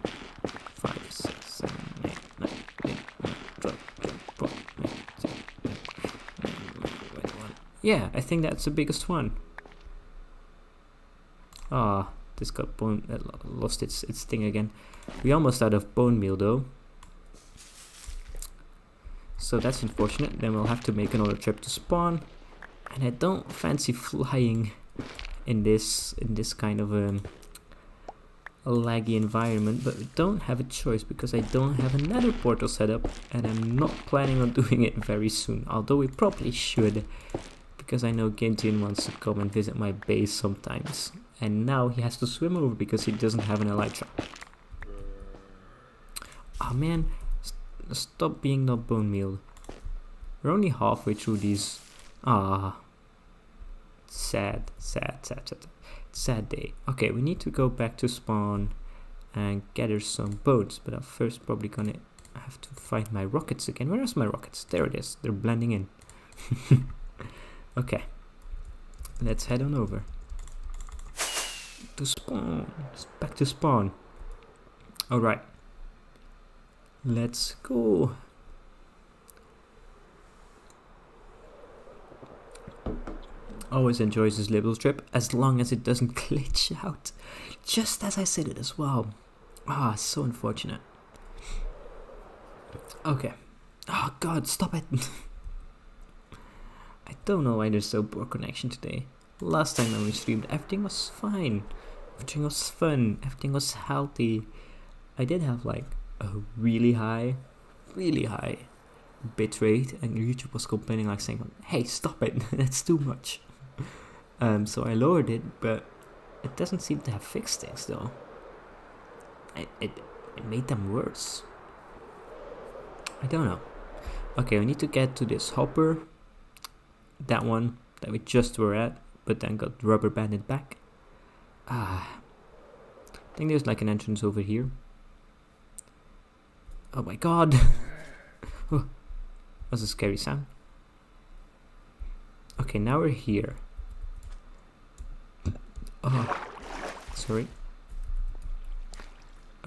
5, 6, 7, 8, 9, 10, 11, 12, 13, 14, 15, 16, 17, 18, 19, 20, 21. Yeah, I think that's the biggest one. Ah, this got lost its thing again. We almost out of bone meal though. So that's unfortunate. Then we'll have to make another trip to spawn. And I don't fancy flying in this kind of a laggy environment, but we don't have a choice because I don't have another portal set up, and I'm not planning on doing it very soon, although we probably should, because I know Gintian wants to come and visit my base sometimes, and now he has to swim over because he doesn't have an elytra. Oh man, stop being not bone meal. We're only halfway through these. Sad day. Okay, we need to go back to spawn and gather some bones, but I'm first probably gonna have to find my rockets again. Where is my rockets? There it is. They're blending in. Okay, let's head on over to spawn. Back to spawn. All right, let's go. Always enjoys this little trip as long as it doesn't glitch out, just as I said it as well. So unfortunate. Okay. Oh god, stop it. I don't know why there's so poor connection today. Last time when we streamed, everything was fine. Everything was fun. Everything was healthy. I did have like a really high bitrate, and YouTube was complaining, like saying, "Hey, stop it! That's too much." So I lowered it, but it doesn't seem to have fixed things though. It made them worse. I don't know. Okay, we need to get to this hopper. That one that we just were at, but then got rubber banded back. I think there's like an entrance over here. Oh my god. Oh, that was a scary sound. Okay, now we're here. Oh, sorry.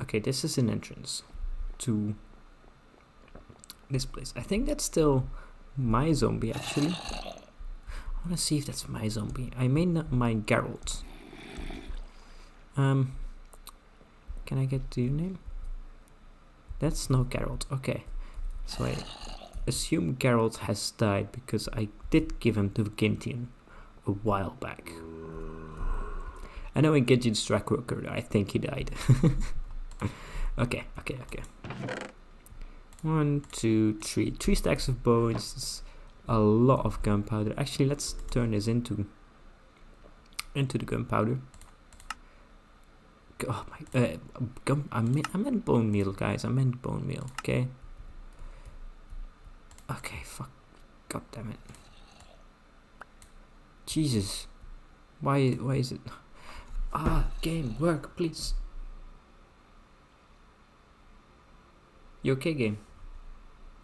Okay, this is an entrance to this place. I think that's still my zombie, actually. I want to see if that's my zombie. I may not mind Geralt. Can I get to your name? That's no Geralt. Okay. So I assume Geralt has died because I did give him to Gintian a while back. I know in Gintian's track record, I think he died. Okay. 1, 2, 3. 3 stacks of bones. A lot of gunpowder. Actually, let's turn this into the gunpowder. Oh my! I meant bone meal, guys. I meant bone meal. Okay. Okay. Fuck. God damn it. Jesus. Why is it? Game, work, please. You okay, game?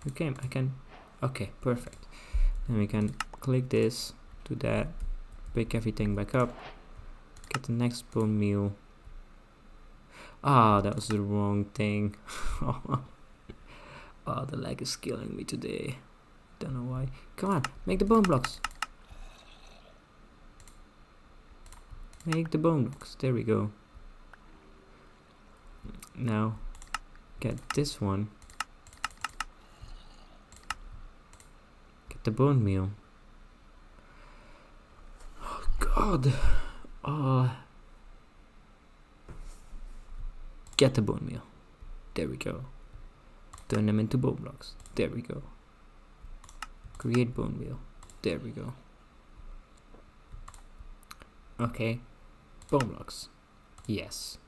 You came. I can. Okay, perfect. Then we can click this, do that, pick everything back up, get the next bone meal. That was the wrong thing. The lag is killing me today. Don't know why. Come on, make the bone blocks. Make the bone blocks. There we go. Now, get this one. Get the bone meal. Oh god. Get the bone meal. There we go. Turn them into bone blocks. There we go. Create bone meal. There we go. Okay. Bone blocks. Yes.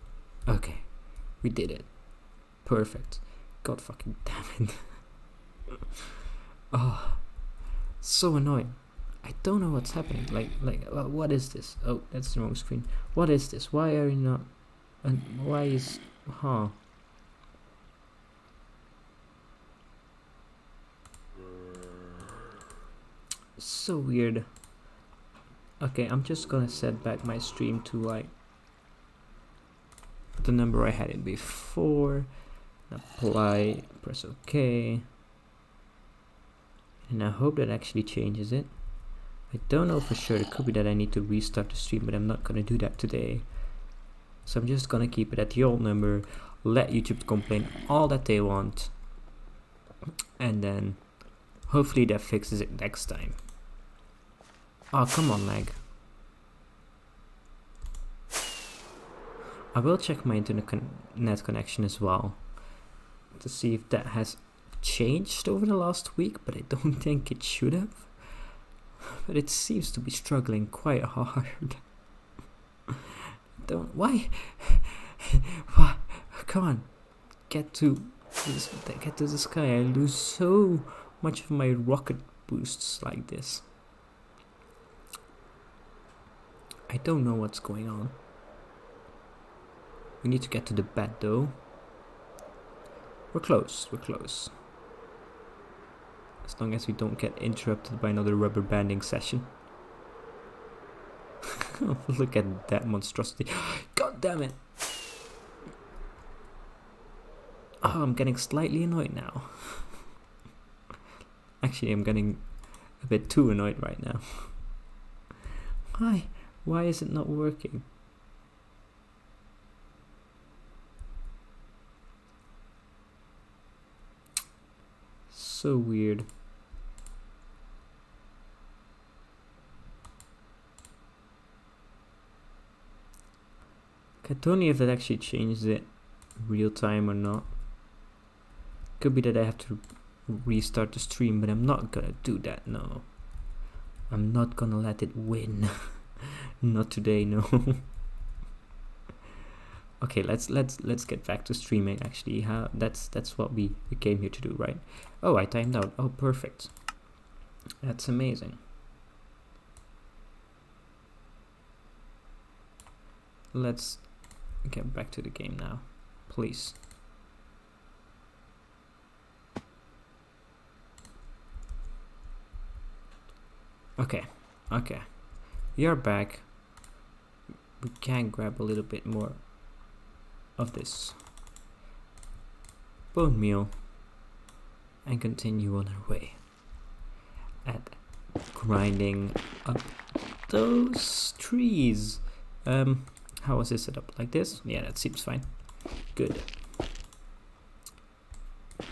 Okay. We did it. Perfect. God fucking damn it. So annoying. I don't know what's happening. What is this? Oh, that's the wrong screen. What is this? Why are you not? And why is? So weird. Okay, I'm just gonna set back my stream to like the number I had it before. Apply, press OK. And I hope that actually changes it. I don't know for sure. It could be that I need to restart the stream, but I'm not gonna do that today. So I'm just gonna keep it at the old number, let YouTube complain all that they want, and then hopefully that fixes it next time. Oh, come on, lag. I will check my internet connection as well to see if that has changed over the last week, but I don't think it should have. But it seems to be struggling quite hard. Why? Why? Come on, get to the sky. I lose so much of my rocket boosts like this. I don't know what's going on. We need to get to the bed though. We're close. As long as we don't get interrupted by another rubber banding session. Look at that monstrosity. God damn it. Oh, I'm getting slightly annoyed now. Actually, I'm getting a bit too annoyed right now. Why is it not working? So weird. I don't know if that actually changed it real time or not. Could be that I have to restart the stream, but I'm not gonna do that, no. I'm not gonna let it win. Not today, no. Okay, let's get back to streaming actually. That's what we came here to do, right? Oh, I timed out. Oh, perfect. That's amazing. Let's get back to the game now, please. Okay. You're back. We can grab a little bit more of this bone meal and continue on our way at grinding up those trees. How was this set up? Like this? Yeah, that seems fine. Good.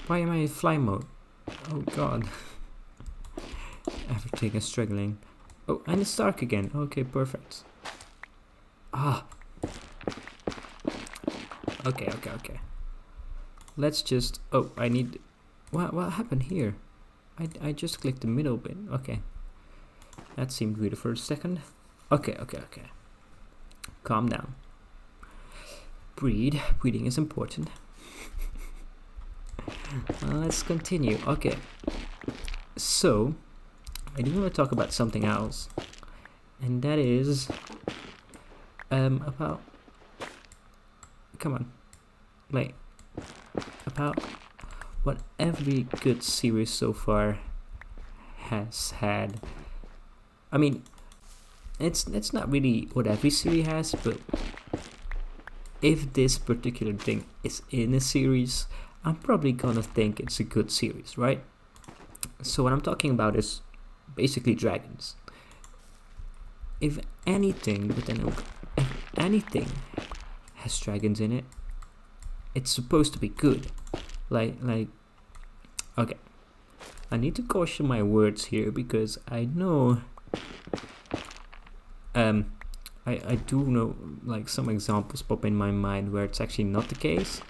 Why am I in fly mode? Oh god. Everything is struggling. Oh, and it's dark again. Okay, perfect. Ah. Okay. Let's just... Oh, I need... What happened here? I just clicked the middle bit. Okay. That seemed weird for a second. Okay. Calm down. Breathing is important. Let's continue. Okay. So, I do want to talk about something else. And that is... about... Come on. Wait. About what every good series so far has had. I mean, it's not really what every series has, but if this particular thing is in a series, I'm probably gonna think it's a good series, right? So what I'm talking about is basically dragons. If anything has dragons in it, it's supposed to be good. Like, okay. I need to caution my words here because I know, I do know, like, some examples pop in my mind where it's actually not the case,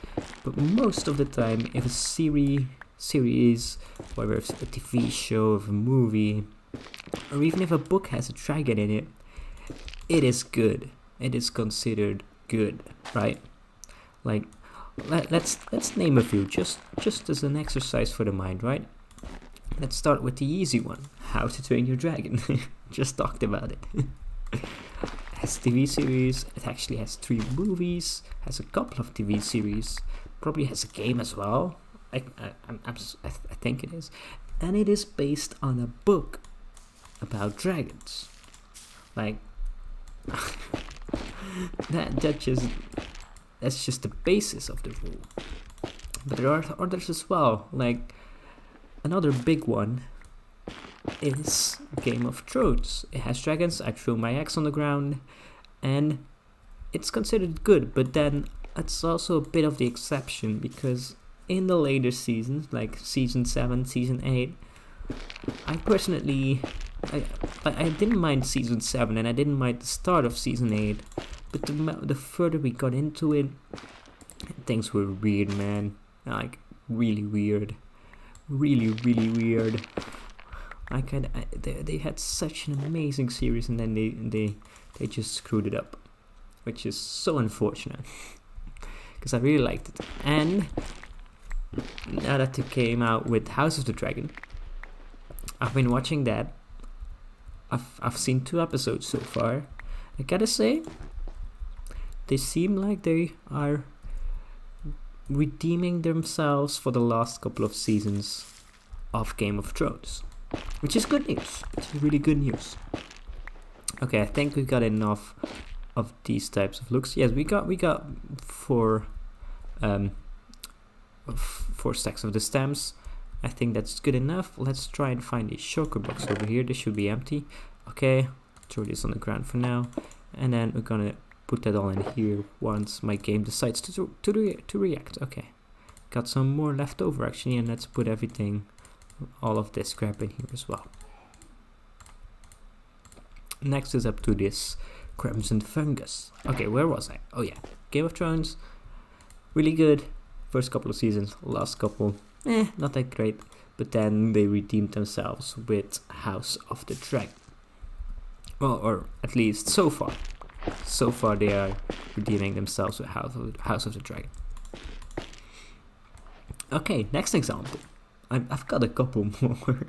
but most of the time, if a series, whether it's a TV show, of a movie, or even if a book has a dragon in it, it is good. It is considered good, right? Like, let's name a few, just as an exercise for the mind, right? Let's start with the easy one. How to Train Your Dragon. Just talked about it. It has a TV series. It actually has 3 movies. Has a couple of TV series. Probably has a game as well. I think it is. And it is based on a book about dragons. Like, that's just the basis of the rule. But there are others as well. Like, another big one is Game of Thrones. It has dragons. I threw my axe on the ground, and it's considered good, but then it's also a bit of the exception, because in the later seasons, like season 7, season 8, I personally, I didn't mind season 7 and I didn't mind the start of season 8, but the further we got into it, things were weird, man. Like, really weird. Really, really weird. Like, they had such an amazing series, and then they just screwed it up, which is so unfortunate, because I really liked it. And now that they came out with House of the Dragon, I've been watching that. I've seen 2 episodes so far. I gotta say, they seem like they are redeeming themselves for the last couple of seasons of Game of Thrones, which is good news. It's really good news. Okay, I think we got enough of these types of looks. Yes, we got 4 stacks of the stamps. I think that's good enough. Let's try and find a shulker box over here. This should be empty. Okay, throw this on the ground for now, and then we're gonna put that all in here once my game decides to react. Okay, got some more left over actually, and let's put everything, all of this crap in here as well. Next is up to this Crimson Fungus. Okay, where was I? Oh yeah, Game of Thrones, really good. First couple of seasons, last couple, not that great. But then they redeemed themselves with House of the Dragon. Well, or at least so far. So far they are redeeming themselves with House of the Dragon. Okay, next example. I've got a couple more.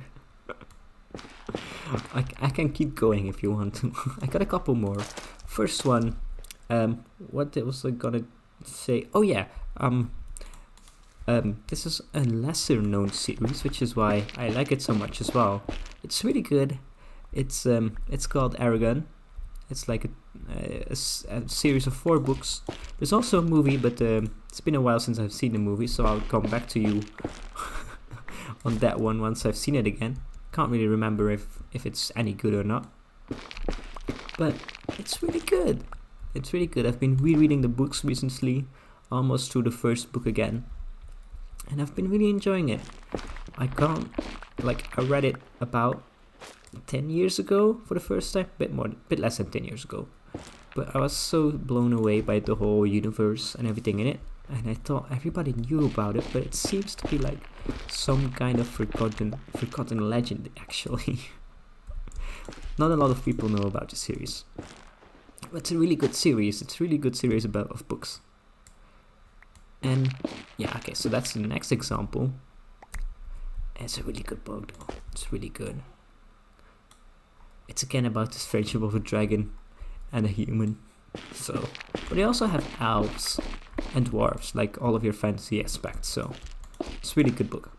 I can keep going if you want to. I got a couple more. First one, what was I gonna say? Oh yeah, this is a lesser known series, which is why I like it so much as well. It's really good. It's called Aragon. It's like a series of 4 books. There's also a movie, but it's been a while since I've seen the movie, so I'll come back to you on that one once I've seen it again. Can't really remember if it's any good or not, but it's really good. It's really good. I've been rereading the books recently, almost through the first book again, and I've been really enjoying it. I read it about 10 years ago for the first time, bit less than 10 years ago, but I was so blown away by the whole universe and everything in it, and I thought everybody knew about it, but it seems to be like some kind of forgotten legend actually. Not a lot of people know about the series, but it's a really good series. It's a really good series of books. And yeah, okay, so that's the next example. It's a really good book though. It's really good. It's again about this friendship of a dragon and a human. So, but they also have elves and dwarves, like all of your fantasy aspects. So, it's a really good book.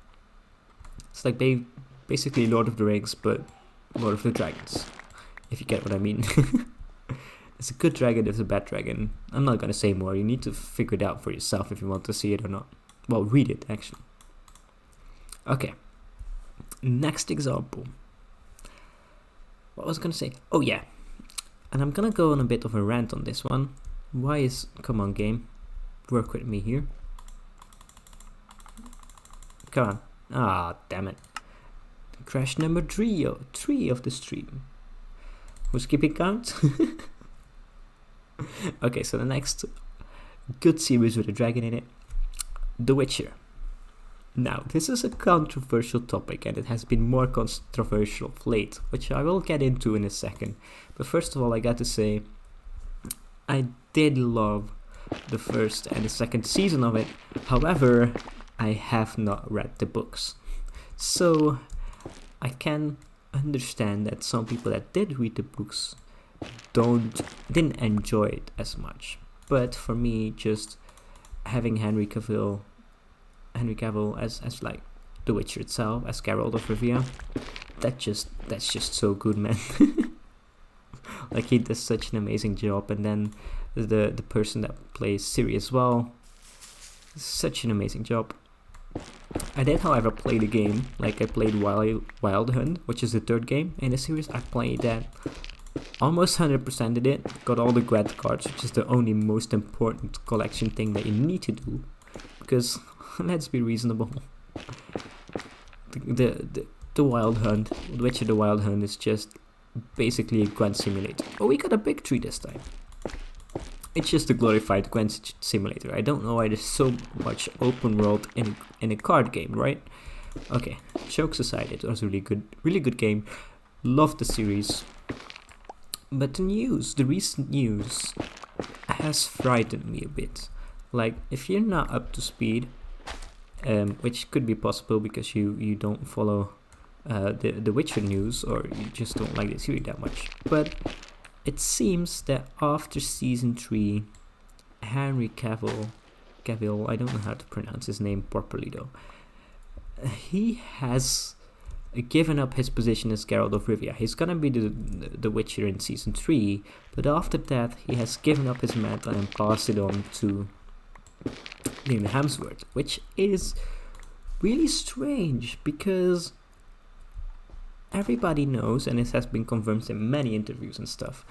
It's like basically Lord of the Rings, but Lord of the Dragons, if you get what I mean. There's a good dragon, there's a bad dragon. I'm not gonna say more. You need to figure it out for yourself if you want to see it or not. Well, read it actually. Okay. Next example. What was I gonna say? Oh yeah, and I'm gonna go on a bit of a rant on this one. Come on game, work with me here. Come on. Ah, damn it. Crash number 3 of the stream. Who's keeping count? Okay, so the next good series with a dragon in it, The Witcher. Now, this is a controversial topic, and it has been more controversial of late, which I will get into in a second. But first of all, I got to say, I did love the first and the second season of it. However, I have not read the books. So, I can understand that some people that did read the books didn't enjoy it as much. But for me, just having Henry Cavill as like The Witcher itself, as Geralt of Rivia, that's just so good, man. Like, he does such an amazing job, and then the person that plays Ciri as well, such an amazing job. I did, however, play the game. Like, I played Wild Hunt, which is the 3rd game in the series. I played that, almost 100%ed it, got all the grad cards, which is the only most important collection thing that you need to do, because let's be reasonable, the Wild Hunt, Witcher the Wild Hunt is just basically a Gwent simulator. Oh, we got a big tree this time. It's just a glorified Gwent simulator. I don't know why there's so much open world in a card game, right? Okay, jokes aside, it was a really good game. Loved the series. But the recent news has frightened me a bit. Like, if you're not up to speed, which could be possible because you don't follow the Witcher news, or you just don't like the series that much. But it seems that after season 3, Henry Cavill, I don't know how to pronounce his name properly though, he has given up his position as Geralt of Rivia. He's gonna be the Witcher in season 3, but after that he has given up his mantle and passed it on to Liam Hemsworth, which is really strange because everybody knows, and it has been confirmed in many interviews and stuff,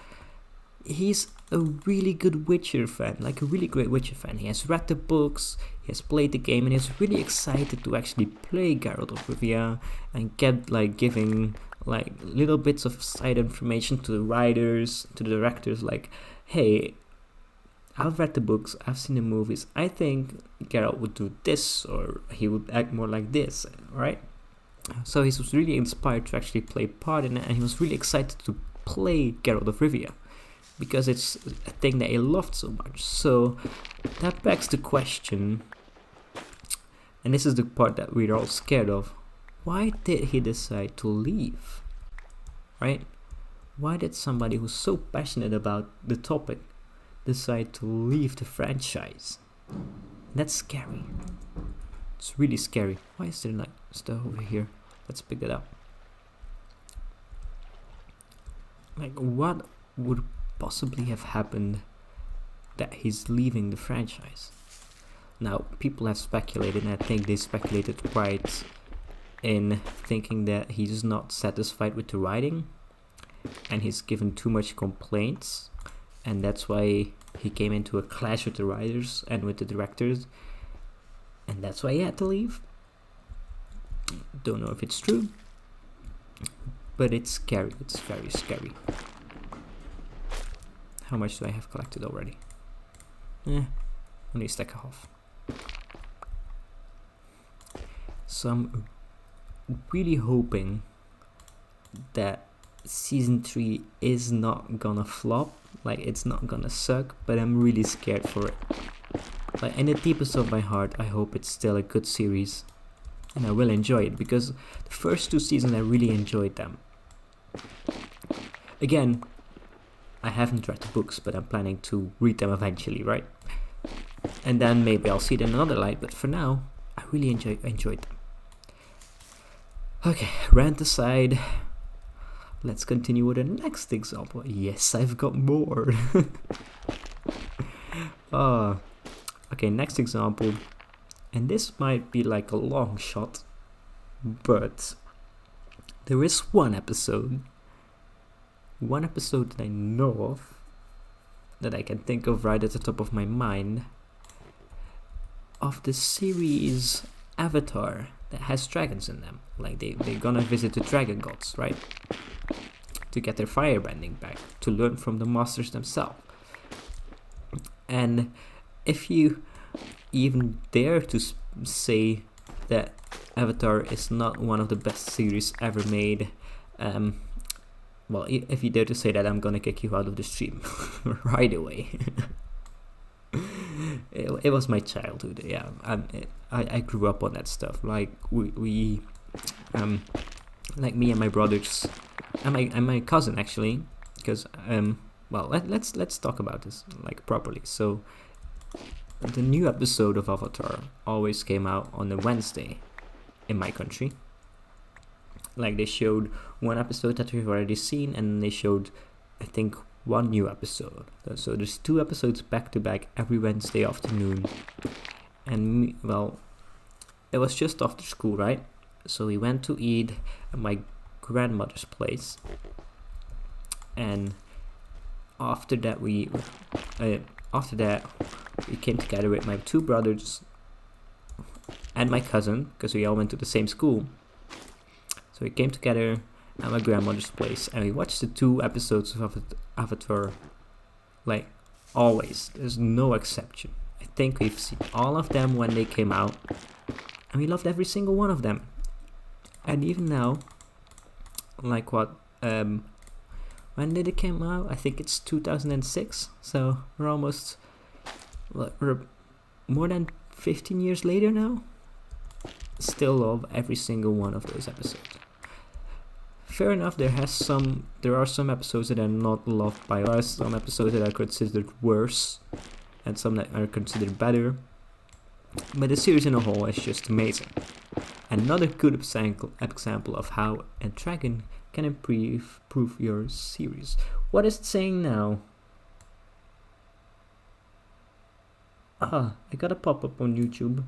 he's a really good Witcher fan, like a really great Witcher fan. He has read the books, he has played the game, and he's really excited to actually play Geralt of Rivia and get like giving like little bits of side information to the writers, to the directors, like, hey, I've read the books, I've seen the movies, I think Geralt would do this, or he would act more like this, right? So he was really inspired to actually play part in it, and he was really excited to play Geralt of Rivia because it's a thing that he loved so much. So that begs the question, and this is the part that we're all scared of, why did he decide to leave, right? Why did somebody who's so passionate about the topic decide to leave the franchise? That's scary. It's really scary. Why is there like stuff over here? Let's pick it up. Like, what would possibly have happened that he's leaving the franchise? Now, people have speculated, and I think they speculated right in thinking that he's not satisfied with the writing and he's given too much complaints, and that's why he came into a clash with the writers and with the directors, and that's why he had to leave. Don't know if it's true, but it's scary. It's very scary. How much do I have collected already? Only a stack and a half. So I'm really hoping that season 3 is not gonna flop, like it's not gonna suck, but I'm really scared for it. Like, in the deepest of my heart, I hope it's still a good series and I will enjoy it, because the first 2 seasons I really enjoyed them. Again, I haven't read the books, but I'm planning to read them eventually, right? And then maybe I'll see it in another light, but for now, I really enjoyed them. Okay, rant aside, let's continue with the next example. Yes, I've got more. Okay, next example, and this might be like a long shot, but there is one episode that I know of, that I can think of right at the top of my mind, of the series Avatar that has dragons in them. Like, they're gonna visit the dragon gods, right? To get their firebending back, to learn from the masters themselves. And if you even dare to say that Avatar is not one of the best series ever made, well, if you dare to say that, I'm gonna kick you out of the stream right away. It was my childhood. Yeah, I grew up on that stuff. Like we like me and my brothers and my cousin, actually, because well, let's talk about this like properly. So the new episode of Avatar always came out on a Wednesday in my country. Like, they showed one episode that we've already seen, and they showed, I think, one new episode. So there's 2 episodes back to back every Wednesday afternoon. And well, it was just after school, right? So we went to eat at my grandmother's place, and after that we came together with my 2 brothers and my cousin, because we all went to the same school. So we came together at my grandmother's place and we watched the 2 episodes of Avatar, like always. There's no exception. I think we've seen all of them when they came out, and we loved every single one of them. And even now, like when did it come out? I think it's 2006. So we're more than 15 years later now. Still love every single one of those episodes. Fair enough, there are some episodes that are not loved by us, some episodes that are considered worse, and some that are considered better. But the series in a whole is just amazing. Another good example of how a dragon can improve your series. What is it saying now? I got a pop-up on YouTube.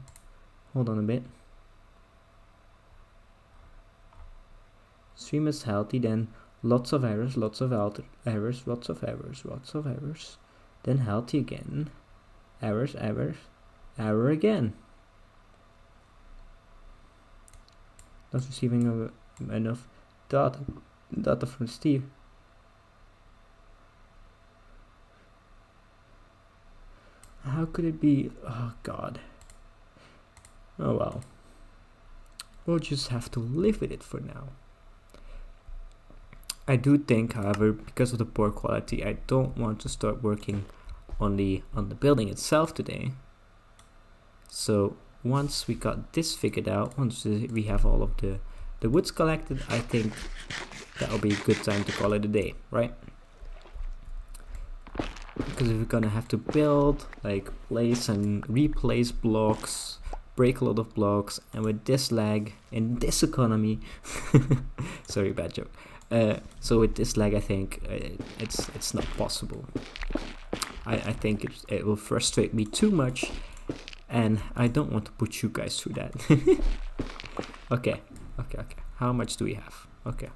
Hold on a bit. Stream is healthy, then lots of errors, then healthy again, errors, error again. Not receiving enough data from Steve. How could it be? Oh god. Oh well. We'll just have to live with it for now. I do think, however, because of the poor quality, I don't want to start working on the building itself today. So once we got this figured out, once we have all of the woods collected, I think that'll be a good time to call it a day, right? Because if we're gonna have to build, like, place and replace blocks, break a lot of blocks, and with this lag in this economy, sorry, bad joke. So with this lag, I think it's not possible. I think it will frustrate me too much, and I don't want to put you guys through that. Okay. How much do we have? Okay.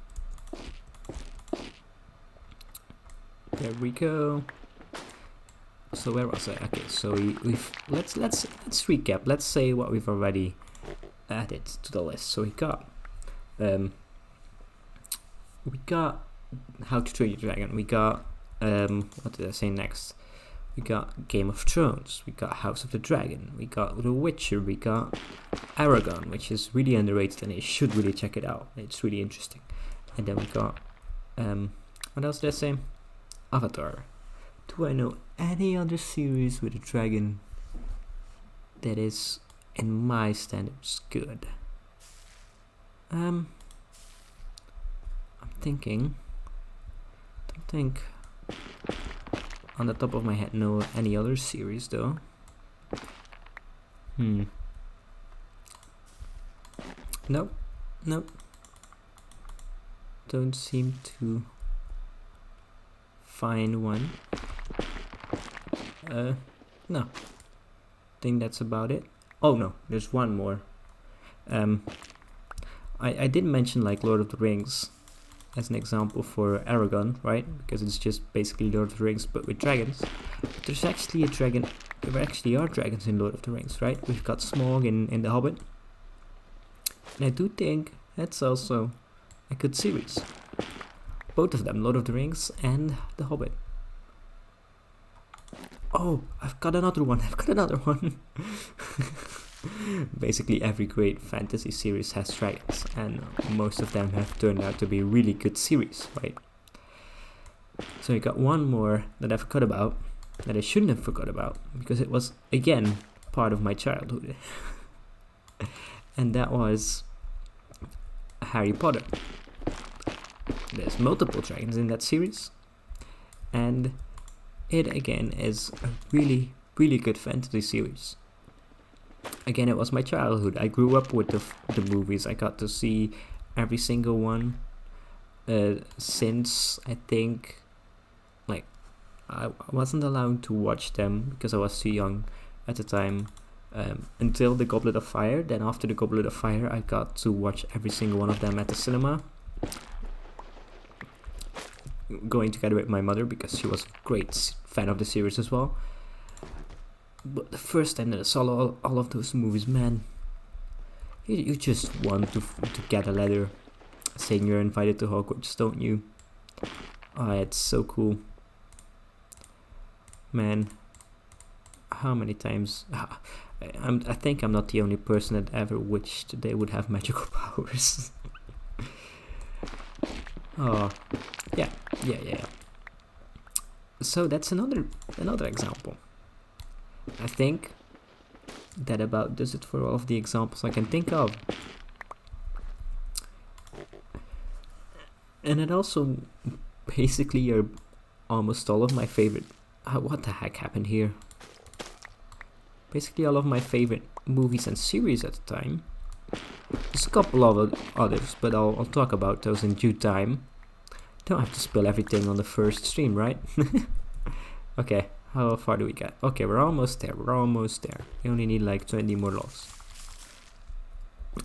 There we go. So where was I? Okay, so we've let's recap. Let's say what we've already added to the list. So we got How to Train Your Dragon. We got what did I say next? We got Game of Thrones. We got House of the Dragon. We got The Witcher. We got Aragon, which is really underrated, and you should really check it out. It's really interesting. And then we got what else did I say? Avatar. Do I know any other series with a dragon that is, in my standards, good? I'm thinking. Don't think on the top of my head know any other series though. Nope. Don't seem to find one. No. Think that's about it. Oh no, there's one more. I did mention like Lord of the Rings as an example for Aragon, right? Because it's just basically Lord of the Rings but with dragons. But there's actually a dragon. There actually are dragons in Lord of the Rings, right? We've got Smaug in The Hobbit. And I do think that's also a good series. Both of them, Lord of the Rings and The Hobbit. Oh, I've got another one. Basically every great fantasy series has dragons, and most of them have turned out to be really good series, right? So we got one more that I forgot about, that I shouldn't have forgot about, because it was, again, part of my childhood. And that was Harry Potter. There's multiple dragons in that series, and it again is a really, really good fantasy series. Again, it was my childhood. I grew up with the movies. I got to see every single one since, I think, like, I wasn't allowed to watch them because I was too young at the time, until The Goblet of Fire. Then after The Goblet of Fire, I got to watch every single one of them at the cinema. going together with my mother because she was a great fan of the series as well. But the first time that I saw all of those movies, man, you just want to get a letter saying you're invited to Hogwarts, don't you? Oh, it's so cool. Man, how many times... I think I'm not the only person that ever wished they would have magical powers. Oh, yeah. So that's another example. I think that about does it for all of the examples I can think of. And it also basically are almost all of my favorite... what the heck happened here? Basically all of my favorite movies and series at the time. There's a couple of others, but I'll talk about those in due time. Don't have to spill everything on the first stream, right? Okay, how far do we get? Okay, we're almost there. We only need like 20 more logs.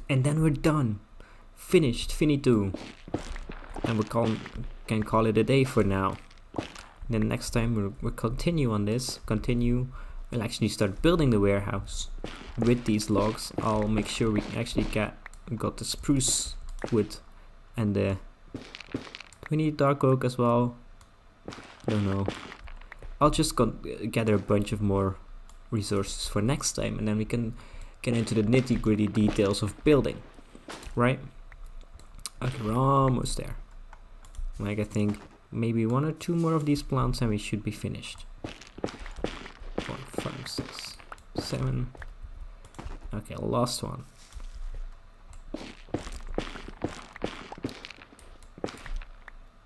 And then we're done. Finished, finito. And we can call it a day for now. Then next time we'll continue on this. We'll actually start building the warehouse with these logs. I'll make sure we actually got the spruce wood and the... Do we need dark oak as well? I don't know. I'll just gather a bunch of more resources for next time, and then we can get into the nitty-gritty details of building, right? Okay, we're almost there. Like, I think maybe 1 or 2 more of these plants and we should be finished. 4, 5, 6, 7. Okay, last one.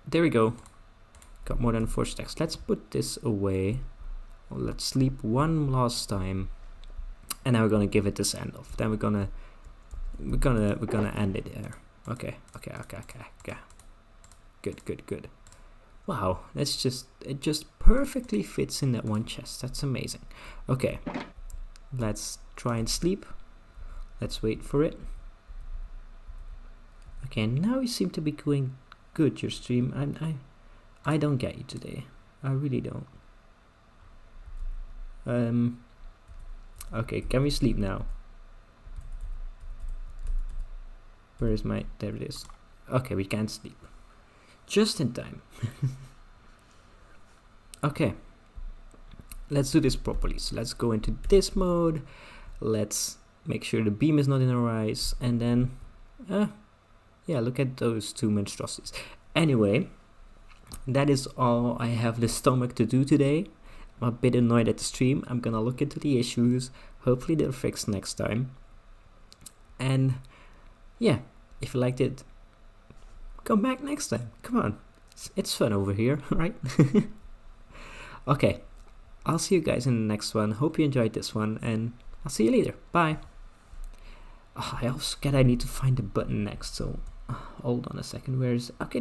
There we go. Got more than 4 stacks. Let's put this away. Let's sleep one last time, and now we're gonna give it the send off. Then we're gonna end it there. Okay. Good. Wow, it just perfectly fits in that one chest. That's amazing. Okay, let's try and sleep. Let's wait for it. Okay, now you seem to be going good, your stream. I don't get you today. I really don't. Okay, can we sleep now? Where is my... There it is. Okay, we can't sleep. Just in time. Okay. Let's do this properly. So let's go into this mode. Let's make sure the beam is not in our eyes. And then... yeah, look at those 2 monstrosities. Anyway, that is all I have the stomach to do today. I'm a bit annoyed at the stream. I'm gonna look into the issues. Hopefully they're fixed next time. And yeah, if you liked it, come back next time. Come on. It's fun over here, right? Okay, I'll see you guys in the next one. Hope you enjoyed this one, and I'll see you later. Bye. Oh, I also forget I need to find the button next, so hold on a second. Where is... Okay,